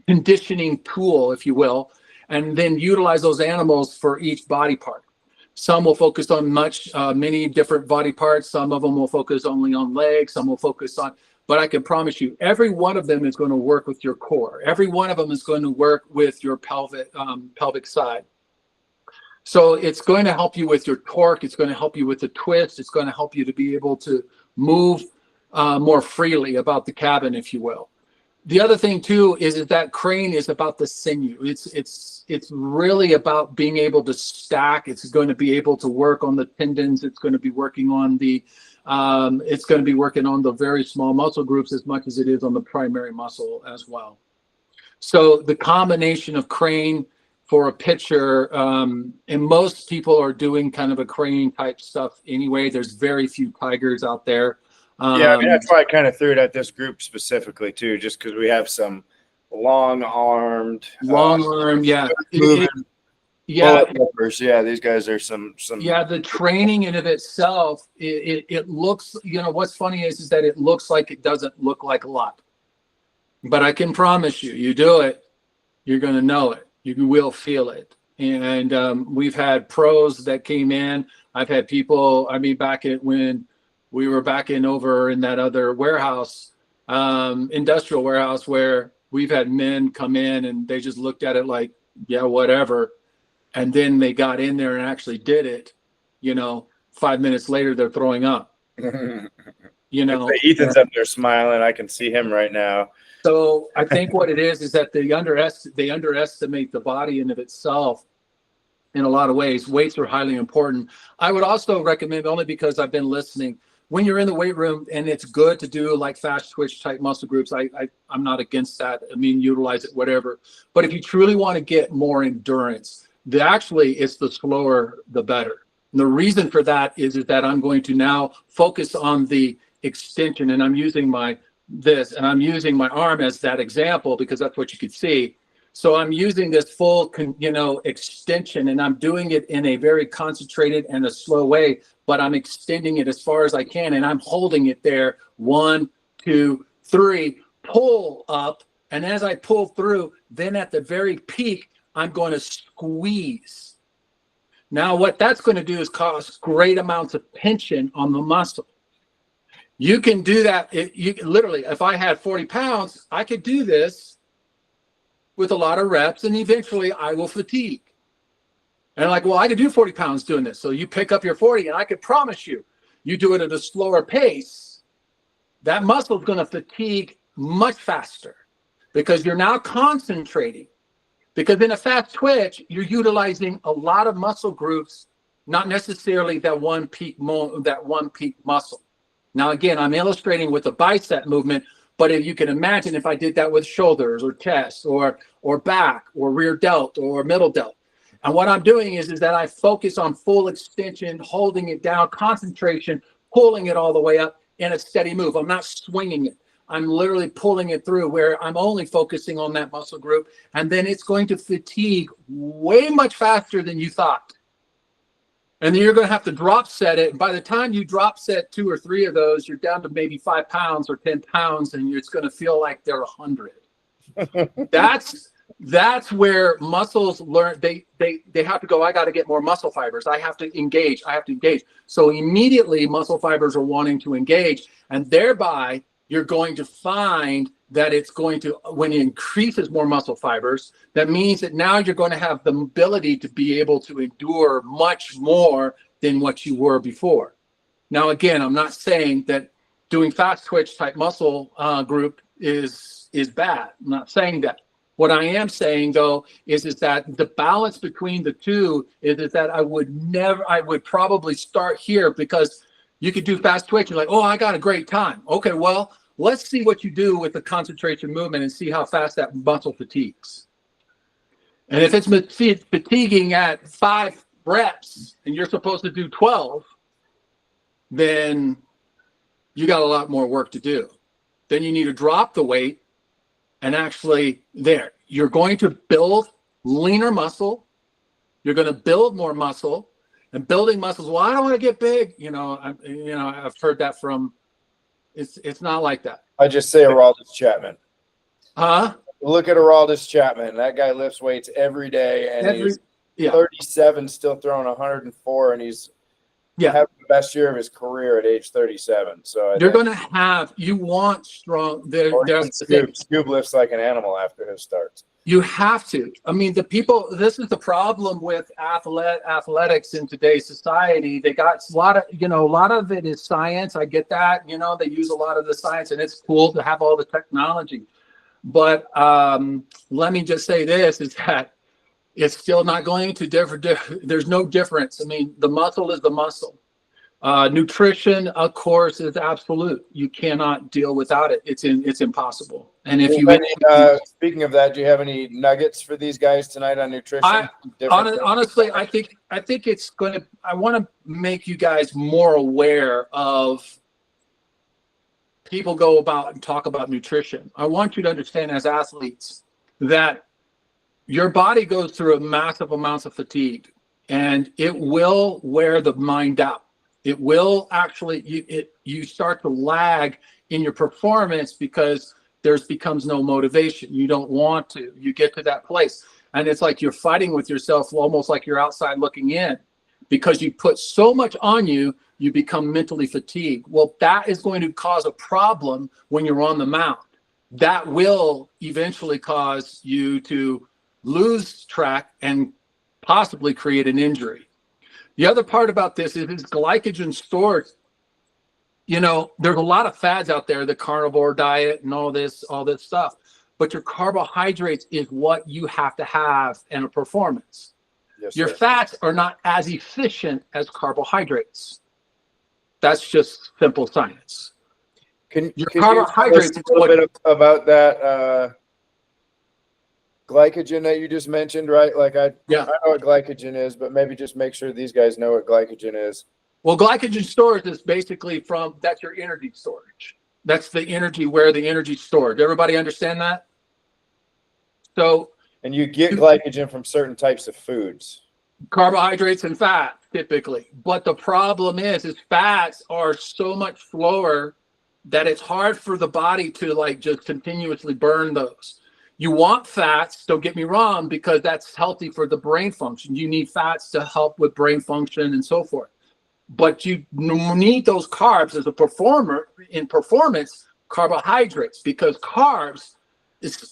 conditioning tool, if you will, and then utilize those animals for each body part. Some will focus on many different body parts. Some of them will focus only on legs. Some will focus on, but I can promise you, every one of them is going to work with your core. Every one of them is going to work with your pelvic side. So it's going to help you with your torque. It's going to help you with the twist. It's going to help you to be able to move more freely about the cabin, if you will. The other thing too is that crane is about the sinew. It's really about being able to stack. It's going to be able to work on the tendons. It's going to be working on the very small muscle groups as much as it is on the primary muscle as well. So the combination of crane for a pitcher, and most people are doing kind of a crane type stuff anyway. There's very few tigers out there.
Yeah, that's why I kind of threw it at this group specifically too, just because we have some long-armed,
yeah,
bullet peppers. Yeah, these guys are some.
Yeah, the training in of itself, it looks. What's funny is that it looks like it doesn't look like a lot, but I can promise you, you do it, you're going to know it. You will feel it. And we've had pros that came in. I've had people. Back when we were back over in that other warehouse, industrial warehouse, where we've had men come in and they just looked at it like, yeah, whatever. And then they got in there and actually did it. 5 minutes later they're throwing up,
Ethan's up there smiling. I can see him right now.
So I think what it is that they underestimate the body in of itself in a lot of ways. Weights are highly important. I would also recommend, only because I've been listening, when you're in the weight room, and it's good to do like fast twitch type muscle groups. I'm not against that. I mean, utilize it, whatever. But if you truly want to get more endurance, it's the slower, the better. And the reason for that is that I'm going to now focus on the extension, and I'm using my arm as that example because that's what you could see. So I'm using this full, extension, and I'm doing it in a very concentrated and a slow way, but I'm extending it as far as I can, and I'm holding it there. 1, 2, 3, pull up. And as I pull through, then at the very peak, I'm going to squeeze. Now, what that's going to do is cause great amounts of tension on the muscle. You can do that. Literally, if I had 40 pounds, I could do this with a lot of reps, and eventually I will fatigue. And like, well, I could do 40 pounds doing this. So you pick up your 40, and I could promise you do it at a slower pace, that muscle is going to fatigue much faster because you're now concentrating. Because in a fast twitch, you're utilizing a lot of muscle groups, not necessarily that one peak muscle. Now, again, I'm illustrating with a bicep movement, but if you can imagine if I did that with shoulders or chest or back or rear delt or middle delt. And what I'm doing is that I focus on full extension, holding it down, concentration, pulling it all the way up in a steady move. I'm not swinging it. I'm literally pulling it through where I'm only focusing on that muscle group. And then it's going to fatigue way much faster than you thought. And then you're going to have to drop set it. And by the time you drop set 2 or 3 of those, you're down to maybe 5 pounds or 10 pounds, and it's going to feel like they're 100. That's where muscles learn. They have to go, I got to get more muscle fibers. I have to engage. So immediately muscle fibers are wanting to engage, and thereby you're going to find that it's going to, when it increases more muscle fibers, that means that now you're going to have the ability to be able to endure much more than what you were before. Now, again, I'm not saying that doing fast twitch type muscle group is bad. I'm not saying that. What I am saying, though, is that the balance between the two is that I would probably start here, because you could do fast twitch. You're like, oh, I got a great time. Okay, well, let's see what you do with the concentration movement and see how fast that muscle fatigues. And if it's fatiguing at 5 reps and you're supposed to do 12, then you got a lot more work to do. Then you need to drop the weight. And actually, you're going to build leaner muscle. You're going to build more muscle, and building muscles. Well, I don't want to get big. I've heard that from. It's not like that.
I just say Araldus Chapman.
Huh?
Look at Araldus Chapman. That guy lifts weights every day, and he's 37, still throwing 104, and he's having the best year of his career at age 37. So
you're going to have, you want strong.
Scoob lifts like an animal after his starts.
You have to. I mean, this is the problem with athletics in today's society. They got a lot of it is science. I get that. They use a lot of the science, and it's cool to have all the technology. But let me just say this, is that it's still not going to differ. There's no difference. I mean, the muscle is the muscle. Nutrition, of course, is absolute. You cannot deal without it. It's impossible. And if
speaking of that, do you have any nuggets for these guys tonight on nutrition?
Honestly, I think it's going to. I want to make you guys more aware of. People go about and talk about nutrition. I want you to understand, as athletes, that your body goes through a massive amounts of fatigue, and it will wear the mind out. It will actually, you start to lag in your performance because becomes no motivation. You don't want to. You get to that place, and it's like you're fighting with yourself, almost like you're outside looking in, because you put so much on you, you become mentally fatigued. Well, that is going to cause a problem when you're on the mound. That will eventually cause you to lose track and possibly create an injury. The other part about this is glycogen stores. You know, there's a lot of fads out there, the carnivore diet and all this stuff. But your carbohydrates is what you have to have in a performance.
Yes,
Your
sir.
fats are not as efficient as carbohydrates. That's just simple science.
Can
Your
you tell us
carbohydrates
a
is
little
what-
bit about that glycogen that you just mentioned, right? Like I know what glycogen is, but maybe just make sure these guys know what glycogen is.
Well, glycogen storage is basically that's your energy storage. That's the energy where the energy is stored. Everybody understand that? So,
and you get glycogen from certain types of foods,
carbohydrates and fat typically. But the problem is fats are so much slower that it's hard for the body to like just continuously burn those. You want fats, don't get me wrong, because that's healthy for the brain function. You need fats to help with brain function and so forth. But you need those carbs as a performer in performance, carbohydrates, because carbs,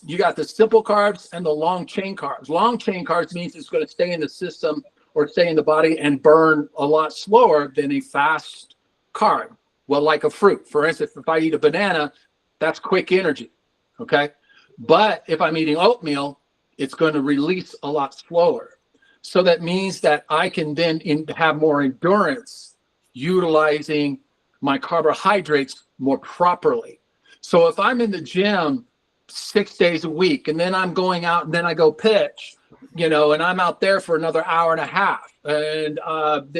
you got the simple carbs and the long chain carbs. Long chain carbs means it's going to stay in the system or stay in the body and burn a lot slower than a fast carb. Well, like a fruit. For instance, if I eat a banana, that's quick energy, okay? But if I'm eating oatmeal, it's going to release a lot slower. So that means that I can then have more endurance utilizing my carbohydrates more properly. So if I'm in the gym 6 days a week and then I'm going out and then I go pitch, you know, and I'm out there for another hour and a half, and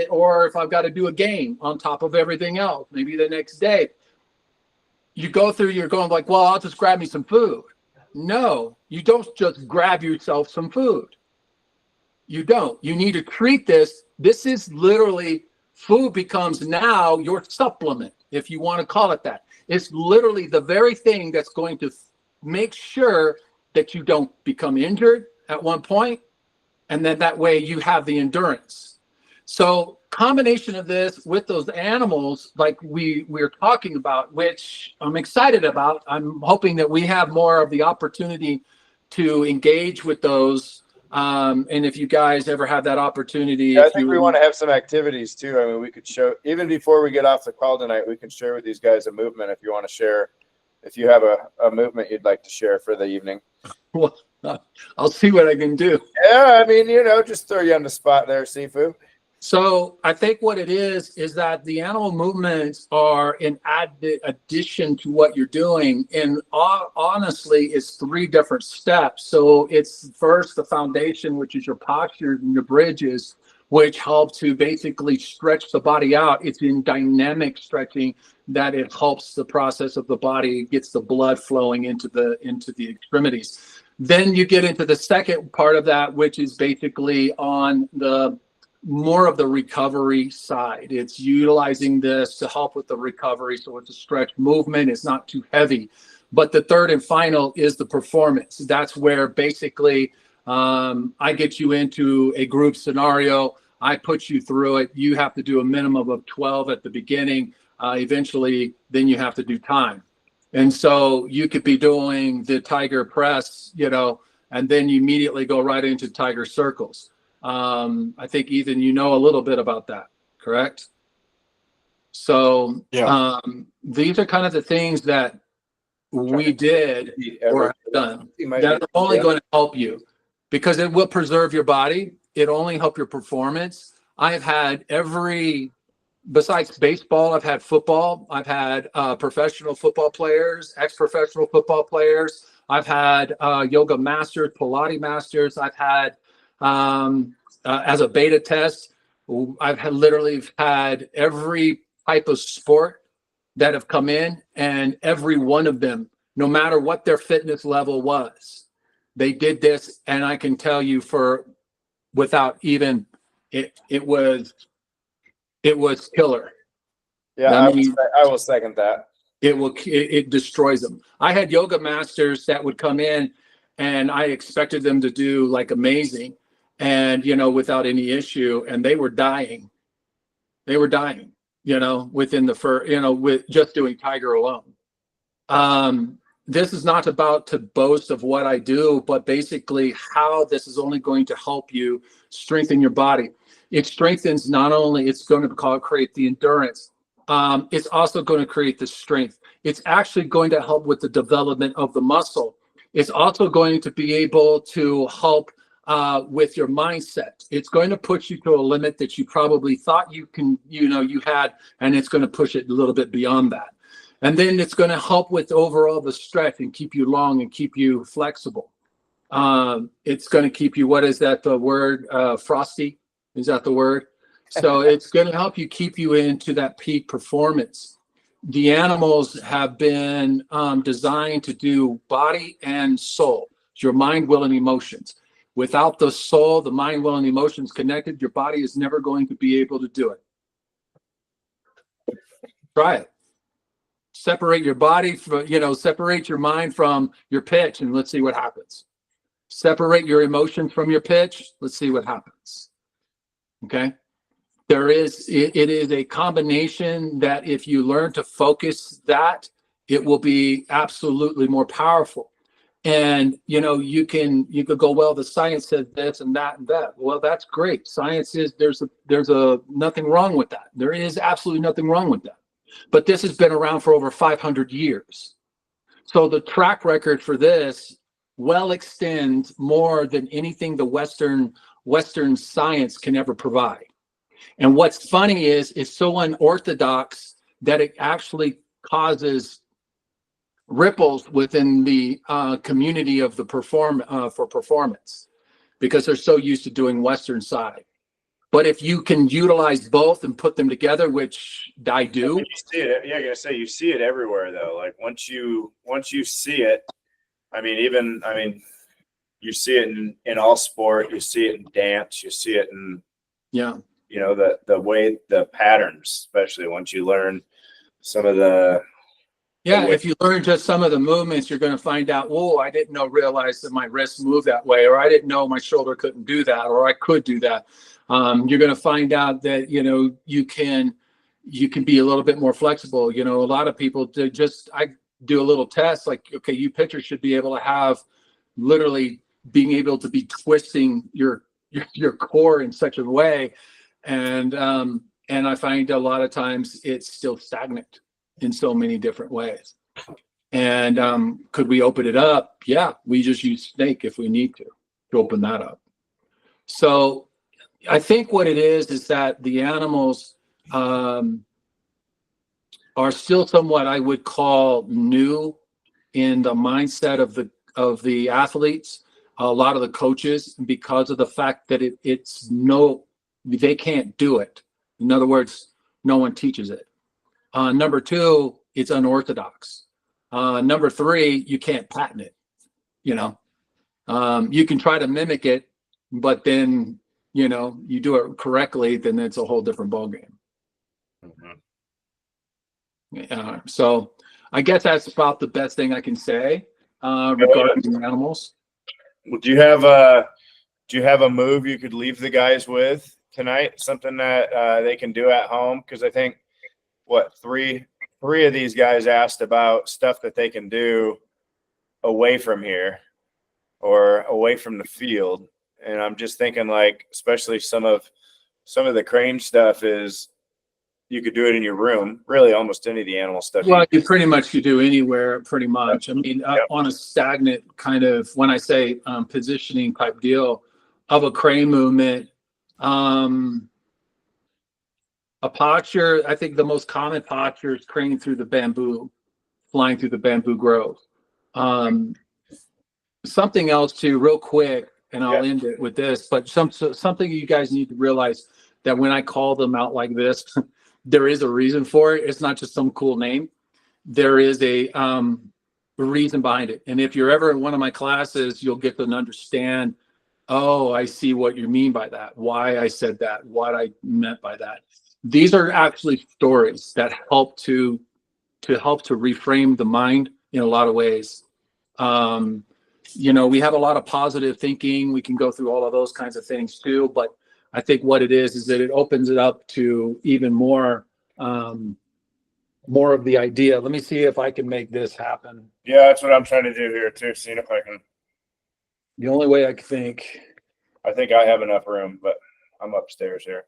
or if I've got to do a game on top of everything else, maybe the next day, you're going like, well, I'll just grab me some food. No, you don't just grab yourself some food. You don't. You need to treat this. This is literally, food becomes now your supplement, if you want to call it that. It's literally the very thing that's going to make sure that you don't become injured at one point, and then that way you have the endurance. So combination of this with those animals like we're talking about, which I'm excited about. I'm hoping that we have more of the opportunity to engage with those. And if you guys ever have that opportunity,
yeah, I think we want to have some activities too. I mean, we could show, even before we get off the call tonight, we can share with these guys a movement if you want to share. If you have a movement you'd like to share for the evening.
Well, I'll see what I can do.
Yeah, I mean, you know, just throw you on the spot there, Sifu.
So I think what it is that the animal movements are an addition to what you're doing. And honestly, it's 3 different steps. So it's first the foundation, which is your postures and your bridges, which help to basically stretch the body out. It's in dynamic stretching that it helps the process of the body, gets the blood flowing into the extremities. Then you get into the second part of that, which is basically on the more of the recovery side. It's utilizing this to help with the recovery. So it's a stretch movement. It's not too heavy. But the third and final is the performance. That's where basically I get you into a group scenario. I put you through it. You have to do a minimum of 12 at the beginning. Eventually, then you have to do time. And so you could be doing the tiger press, you know, and then you immediately go right into tiger circles. I think, Ethan, you know a little bit about that, correct? So these are kind of the things that we did or have done that are only going to help you, because it will preserve your body. It only help your performance. I've had besides baseball, I've had football. I've had professional football players, ex-professional football players. I've had yoga masters, Pilates masters. I've had as a beta test, I've literally had every type of sport that have come in, and every one of them, no matter what their fitness level was, they did this. And I can tell you without even, it was killer.
Yeah, I will second that.
It destroys them. I had yoga masters that would come in and I expected them to do like amazing and, you know, without any issue. And they were dying. You know, within the first, you know, with just doing tiger alone. This is not about to boast of what I do, but basically how this is only going to help you strengthen your body. it strengthens, not only it's going to create the endurance, it's also going to create the strength. It's actually going to help with the development of the muscle. It's also going to be able to help with your mindset. It's going to push you to a limit that you probably thought you had, and it's going to push it a little bit beyond that. And then it's going to help with overall the stretch and keep you long and keep you flexible. It's going to keep you, what is that, the word, frosty? Is that the word? So it's going to help you keep you into that peak performance. The animals have been designed to do body and soul, your mind, will, and emotions. Without the soul, the mind, will, and emotions connected, your body is never going to be able to do it. Try it. Separate your body from, separate your mind from your pitch, and let's see what happens. Separate your emotions from your pitch. Let's see what happens. Okay. It is a combination that if you learn to focus that, it will be absolutely more powerful. And, you could go, well, the science says this and that and that. Well, that's great. Science is, there's nothing wrong with that. There is absolutely nothing wrong with that. But this has been around for over 500 years. So the track record for this well extends more than anything the Western science can ever provide. And what's funny is it's so unorthodox that it actually causes ripples within the community of the for performance, because they're so used to doing Western side. But if you can utilize both and put them together, which I do.
You see it. Yeah, I'm gonna say you see it everywhere though. Like once you see it, you see it in all sport. You see it in dance. You see it in the way, the patterns, especially once you learn some of the.
If you learn just some of the movements, you're going to find out, oh, I didn't realize that my wrist moved that way, or I didn't know my shoulder couldn't do that, or I could do that. You're going to find out that, you can be a little bit more flexible. A lot of people I do a little test, like, okay, you pitchers should be able to have literally being able to be twisting your core in such a way. And I find a lot of times it's still stagnant in so many different ways. And could we open it up? Yeah, we just use snake if we need to open that up. So I think what it is that the animals are still somewhat, I would call, new in the mindset of the athletes, a lot of the coaches, because of the fact that they can't do it. In other words, no one teaches it. Number two, it's unorthodox. Number three, you can't patent it. You can try to mimic it, but then, you do it correctly, then it's a whole different ballgame. Mm-hmm. So I guess that's about the best thing I can say regarding the animals.
Well, do you have a move you could leave the guys with tonight? Something that they can do at home? Because I think three of these guys asked about stuff that they can do away from here or away from the field. And I'm just thinking, like, especially some of the crane stuff is you could do it in your room, really almost any of the animal stuff.
Well, you pretty much could do anywhere, pretty much. I mean, on a stagnant kind of, when I say positioning type deal of a crane movement, a posture, I think the most common posture is craning through the bamboo, flying through the bamboo grove. Something else too, real quick, and I'll end it with this, but something you guys need to realize that when I call them out like this, there is a reason for it. It's not just some cool name. There is a reason behind it. And if you're ever in one of my classes, you'll get to understand, oh, I see what you mean by that, why I said that, what I meant by that. These are actually stories that help to reframe the mind in a lot of ways. We have a lot of positive thinking. We can go through all of those kinds of things too. But I think what it is that it opens it up to even more of the idea. Let me see if I can make this happen.
Yeah, that's what I'm trying to do here too. Seeing if I can.
The only way I can think.
I think I have enough room, but I'm upstairs here.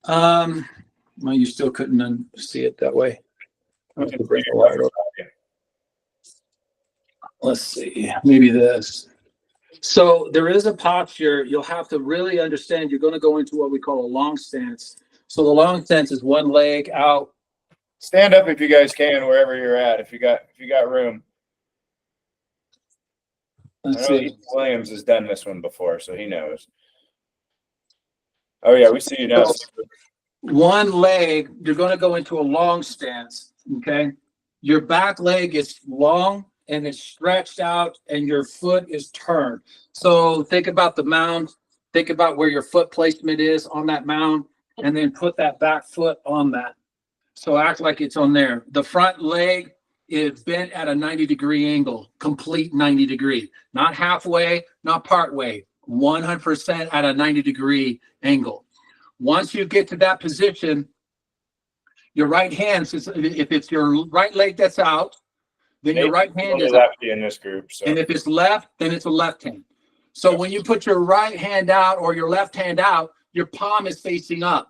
Well, you still couldn't see it that way.
We can bring it up.
Let's see, maybe this. So there is a posture. You'll have to really understand. You're going to go into what we call a long stance. So the long stance is one leg out.
Stand up if you guys can, wherever you're at. If you got room. I
Let's
know
see.
Williams has done this one before, so he knows. Oh yeah, we see you now.
One leg, you're going to go into a long stance. Okay. Your back leg is long and it's stretched out and your foot is turned. So think about the mound. Think about where your foot placement is on that mound and then put that back foot on that. So act like it's on there. The front leg is bent at a 90-degree angle, complete 90 degree, not halfway, not part way, 100% at a 90-degree angle. Once you get to that position, your right hand, if it's your right leg that's out, then your right hand is
lefty in this group. So.
And if it's left, then it's a left hand. So when you put your right hand out or your left hand out, your palm is facing up.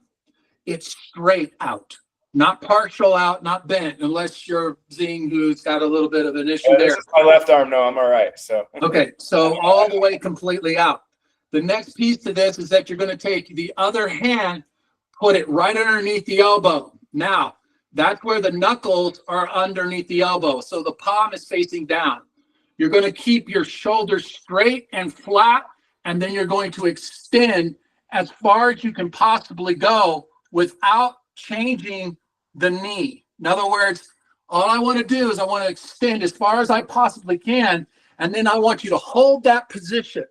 It's straight out, not partial out, not bent, unless you're Zing, who's got a little bit of an issue there.
This is my left arm. No, I'm all right. So
okay, so all the way completely out. The next piece to this is that you're going to take the other hand, put it right underneath the elbow. Now, that's where the knuckles are underneath the elbow. So the palm is facing down. You're going to keep your shoulders straight and flat, and then you're going to extend as far as you can possibly go without changing the knee. In other words, all I want to do is I want to extend as far as I possibly can, and then I want you to hold that position.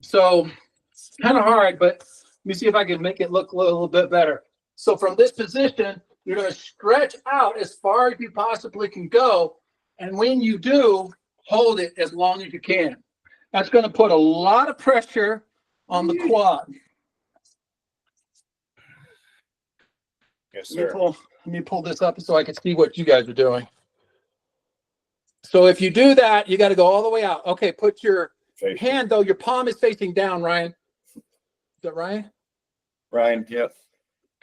So it's kind of hard, but let me see if I can make it look a little bit better. So from this position, you're going to stretch out as far as you possibly can go. And when you do, hold it as long as you can. That's going to put a lot of pressure on the quad.
Yes, sir.
Let me pull this up so I can see what you guys are doing. So if you do that, you got to go all the way out. Okay, put your hand, though, your palm is facing down, Ryan. Is that Ryan?
Ryan, yep.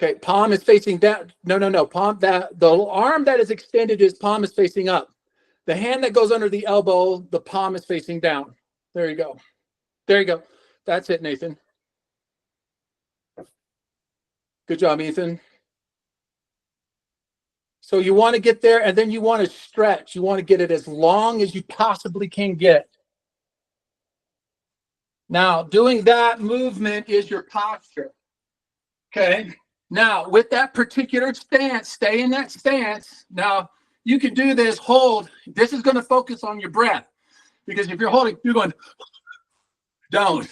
Okay, palm is facing down. No. Palm, that the arm that is extended, his palm is facing up. The hand that goes under the elbow, the palm is facing down. There you go. There you go. That's it, Nathan. Good job, Ethan. So you want to get there, and then you want to stretch. You want to get it as long as you possibly can get. Now, doing that movement is your posture. Okay. Now, with that particular stance, stay in that stance. Now, you can do this, hold. This is going to focus on your breath. Because if you're holding, you're going, don't.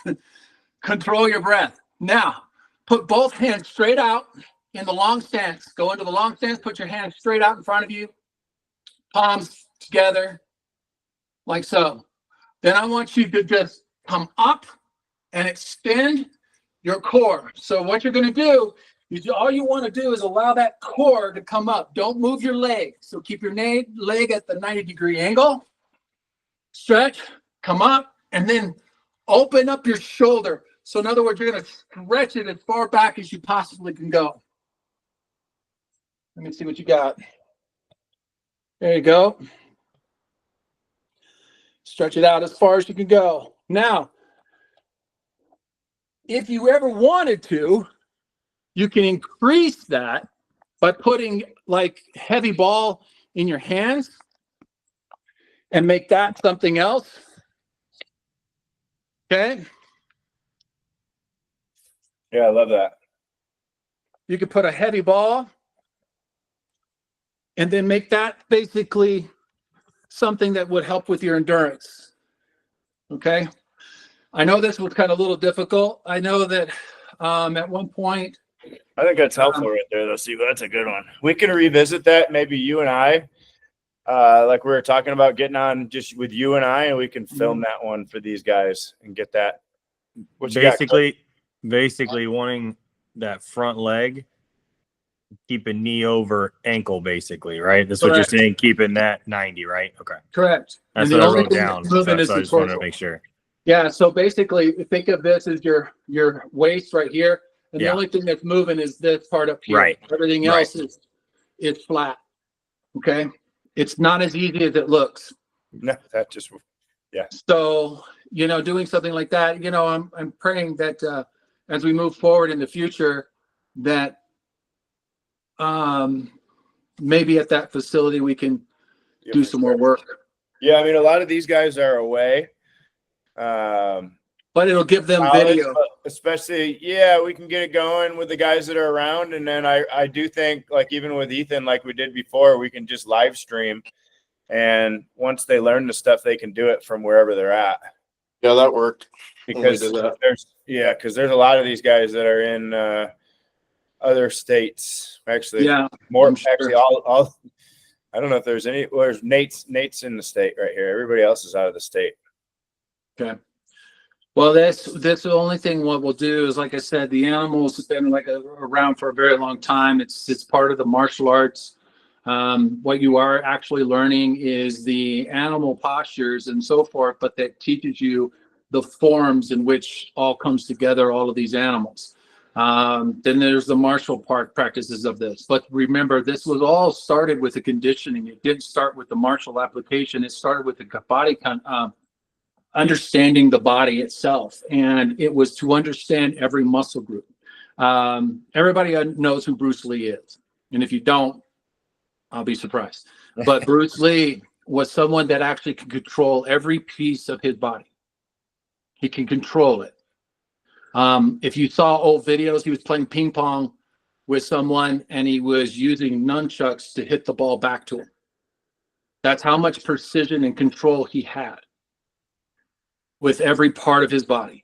Control your breath. Now, put both hands straight out in the long stance. Go into the long stance, put your hands straight out in front of you. Palms together, like so. Then I want you to just come up and extend your core. So what you're going to do is all you want to do is allow that core to come up. Don't move your leg. So keep your leg at the 90-degree angle. Stretch, come up, and then open up your shoulder. So in other words, you're going to stretch it as far back as you possibly can go. Let me see what you got. There you go. Stretch it out as far as you can go. Now, if you ever wanted to, you can increase that by putting like heavy ball in your hands and make that something else. Okay.
Yeah, I love that.
You could put a heavy ball and then make that basically something that would help with your endurance. Okay. I know this was kind of a little difficult. I know that at one point.
I think that's helpful right there, though. See, that's a good one. We can revisit that. Maybe you and I, like we were talking about getting on just with you and I, and we can film that one for these guys and get that. What you
basically wanting that front leg, keep a knee over ankle, basically, right? That's
Correct.
what you're saying, keeping that 90, right? Okay.
Correct.
That's
and
what
the
I
only
wrote
thing
down.
that's moving is
So I
the
just wanted to
torso.
make sure.
Yeah. So basically, think of this as your waist right here, and the
Yeah.
only thing that's moving is this part up here.
Right.
Everything
Right.
else is flat. Okay. It's not as easy as it looks.
No, that just,
So, doing something like that, I'm praying that as we move forward in the future, that maybe at that facility we can do some more work.
Yeah, I mean, a lot of these guys are away.
But it'll give them
College,
video.
but especially, we can get it going with the guys that are around. And then I do think, like, even with Ethan, like we did before, we can just live stream. And once they learn the stuff, they can do it from wherever they're at.
Yeah, that worked.
Because there's a lot of these guys that are in other states. Actually,
I'm sure.
actually all I don't know if there's any. Well, there's Nate's in the state right here. Everybody else is out of the state.
Okay. Well, that's the only thing. What we'll do is, like I said, the animals have been around for a very long time. It's part of the martial arts. What you are actually learning is the animal postures and so forth, but that teaches you the forms in which all comes together, all of these animals. Then there's the martial practices of this. But remember, this was all started with the conditioning. It didn't start with the martial application. It started with the body understanding the body itself. And it was to understand every muscle group. Everybody knows who Bruce Lee is. And if you don't, I'll be surprised. But Bruce Lee was someone that actually could control every piece of his body. He can control it. If you saw old videos, he was playing ping pong with someone and he was using nunchucks to hit the ball back to him. That's how much precision and control he had with every part of his body.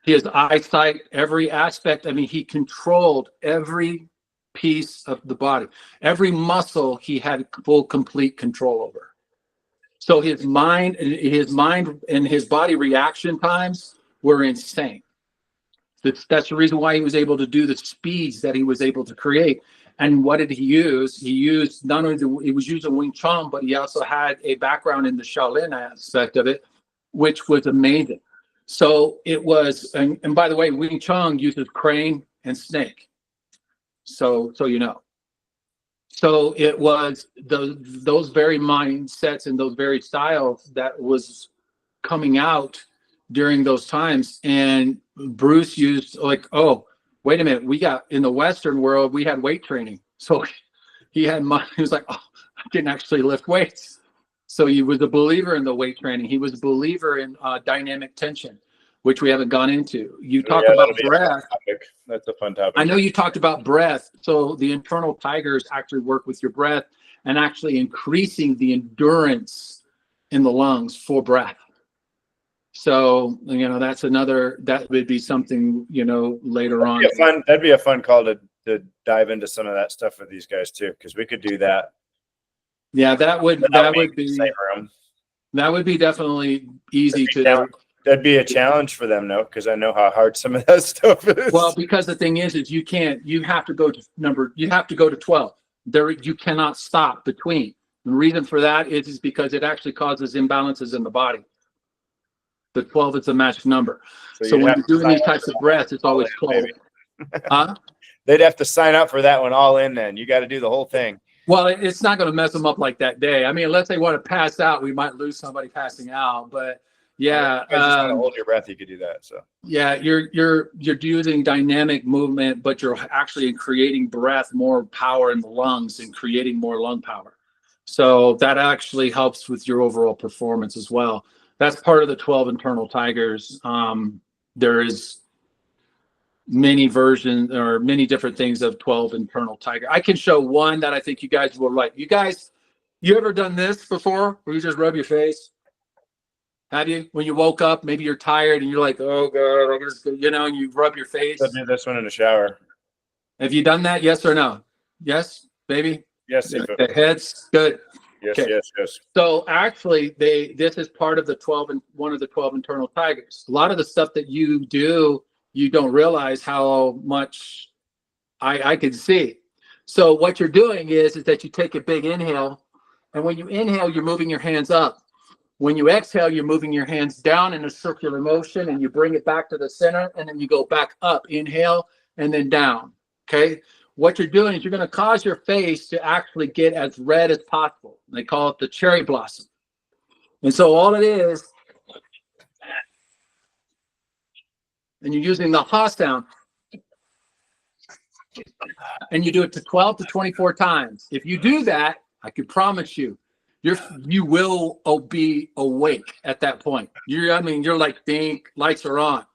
His eyesight, every aspect. I mean, he controlled every piece of the body. Every muscle he had full, complete control over. So his mind and his body reaction times were insane. That's the reason why he was able to do the speeds that he was able to create. And what did he use? He used not only he was using Wing Chun, but he also had a background in the Shaolin aspect of it, which was amazing. So it was, and by the way, Wing Chun uses crane and snake. So you know. So it was those very mindsets and those very styles that was coming out during those times. And Bruce used oh, wait a minute, we got in the Western world, we had weight training. So he was like, oh, I didn't actually lift weights. So he was a believer in the weight training. He was a believer in dynamic tension, which we haven't gone into. You talk about breath.
That's a fun topic.
I know you talked about breath. So the internal tigers actually work with your breath and actually increasing the endurance in the lungs for breath. So, that would be something, later on.
That'd be a fun call to dive into some of that stuff with these guys too, because we could do that.
Yeah, that would be definitely easy to do.
That'd be a challenge for them, though, because I know how hard some of that stuff is.
Well, because the thing is you have to go to 12. You cannot stop between. The reason for that is because it actually causes imbalances in the body. The 12 is the magic number. So when you're doing these types of breaths, it's always 12. Huh?
They'd have to sign up for that one all in then. You got to do the whole thing.
Well, it's not going to mess them up like that day. I mean, unless they want to pass out, we might lose somebody passing out. But yeah,
you just want to hold your breath. You could do that. So
yeah, you're using dynamic movement, but you're actually creating breath, more power in the lungs, and creating more lung power. So that actually helps with your overall performance as well. That's part of the 12 internal tigers. There is many versions or many different things of 12 internal tiger. I can show one that I think you guys will like. You ever done this before where you just rub your face? Have you? When you woke up, maybe you're tired and you're like, oh God, and you rub your face.
I did this one in the shower.
Have you done that? Yes or no? Yes, baby?
Yes.
The head's good.
Yes,
okay.
yes.
So actually, this is part of the 12 and one of the 12 internal tigers. A lot of the stuff that you do, you don't realize how much I can see. So what you're doing is that you take a big inhale, and when you inhale, you're moving your hands up. When you exhale, you're moving your hands down in a circular motion and you bring it back to the center and then you go back up, inhale, and then down. Okay. What you're doing is you're going to cause your face to actually get as red as possible. They call it the cherry blossom. And so all it is, and you're using the ha sound, and you do it to 12 to 24 times. If you do that, I can promise you, you will be awake at that point. You're like, ding, lights are on.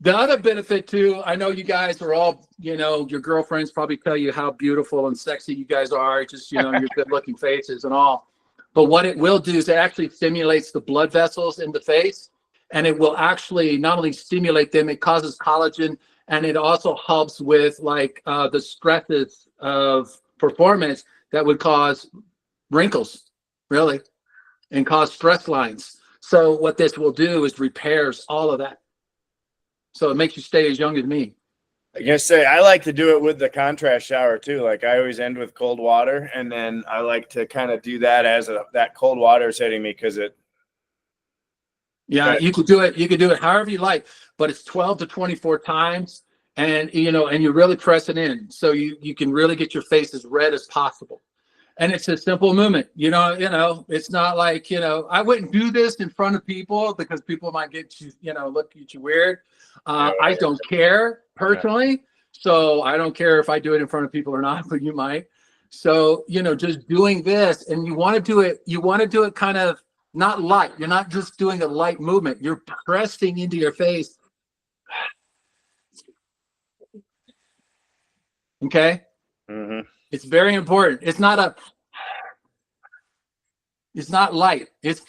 The other benefit too, I know you guys are all, your girlfriends probably tell you how beautiful and sexy you guys are, just, your good looking faces and all. But what it will do is it actually stimulates the blood vessels in the face, and it will actually not only stimulate them, it causes collagen, and it also helps with like the stresses of performance that would cause wrinkles, really, and cause stress lines. So what this will do is repairs all of that. So it makes you stay as young as me.
I guess I like to do it with the contrast shower too. Like I always end with cold water, and then I like to kind of do that as that cold water is hitting me because it.
Yeah, you could do it. You could do it however you like, but it's 12 to 24 times, and and you really press it in, so you can really get your face as red as possible. And it's a simple movement. It's not like I wouldn't do this in front of people because people might get you, look at you weird. I don't care personally, so I don't care if I do it in front of people or not, but you might. So just doing this, and you want to do it. You want to do it kind of not light. You're not just doing a light movement. You're pressing into your face. Okay.
Mm-hmm.
It's very important. It's not light. It's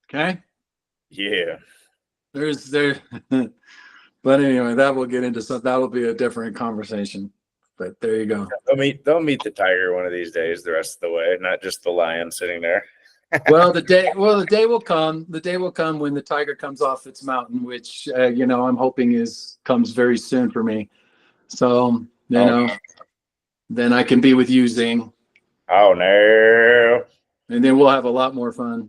okay.
Yeah.
But anyway, that will get into something. That will be a different conversation. But there you go.
They'll meet the tiger one of these days, the rest of the way, not just the lion sitting there.
The day will come. The day will come when the tiger comes off its mountain, which I'm hoping comes very soon for me. So then I can be with you, Zing.
Oh no!
And then we'll have a lot more fun.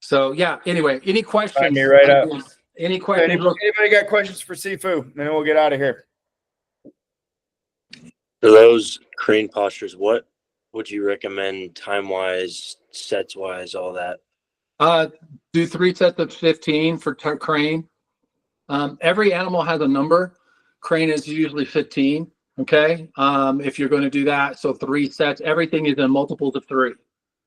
So yeah. Anyway, any questions?
Sign me right up.
Any questions?
Anybody got questions for Sifu? Then we'll get out of here.
For those crane postures, what would you recommend time-wise, sets-wise, all that?
Do 3 sets of 15 for crane. Every animal has a number. Crane is usually 15. Okay. If you're going to do that, so 3 sets, everything is in multiples of 3,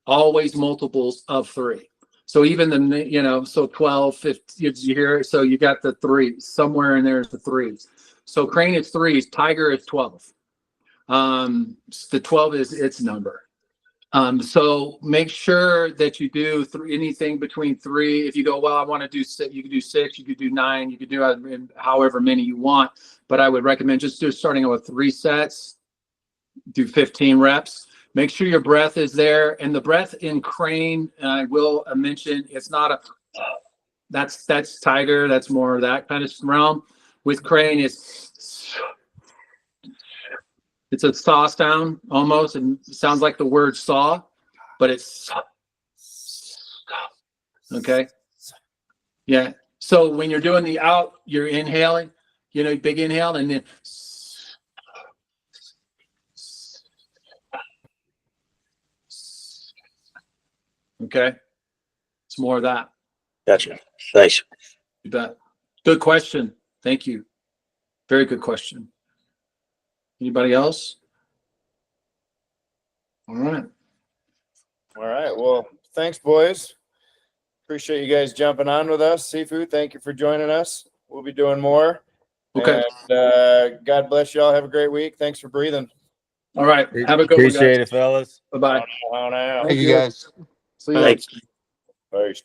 always multiples of 3. So even so 12, 15, you hear it. So you got the 3 somewhere in there is the 3s. So crane is 3s, tiger is 12. The 12 is its number. So make sure that you do anything between 3. If you go, well, I want to do 6, you could do 6, you could do 9, you could do however many you want. But I would recommend just starting with 3 sets, do 15 reps. Make sure your breath is there. And the breath in crane, and I will mention, it's not that's tiger. That's more of that kind of realm. With crane, it's a saw sound almost, and it sounds like the word saw, but it's okay. Yeah. So when you're doing the out, you're inhaling, big inhale, and then okay. It's more of that.
Gotcha. Thanks.
You bet. Good question. Thank you. Very good question. Anybody else? All right.
Well, thanks, boys. Appreciate you guys jumping on with us. Sifu, thank you for joining us. We'll be doing more.
Okay.
And God bless y'all. Have a great week. Thanks for breathing.
All right. Have a good one,
Appreciate
guys.
it, fellas.
Bye-bye.
On out.
Thank you guys.
See you.
Thanks.
Peace.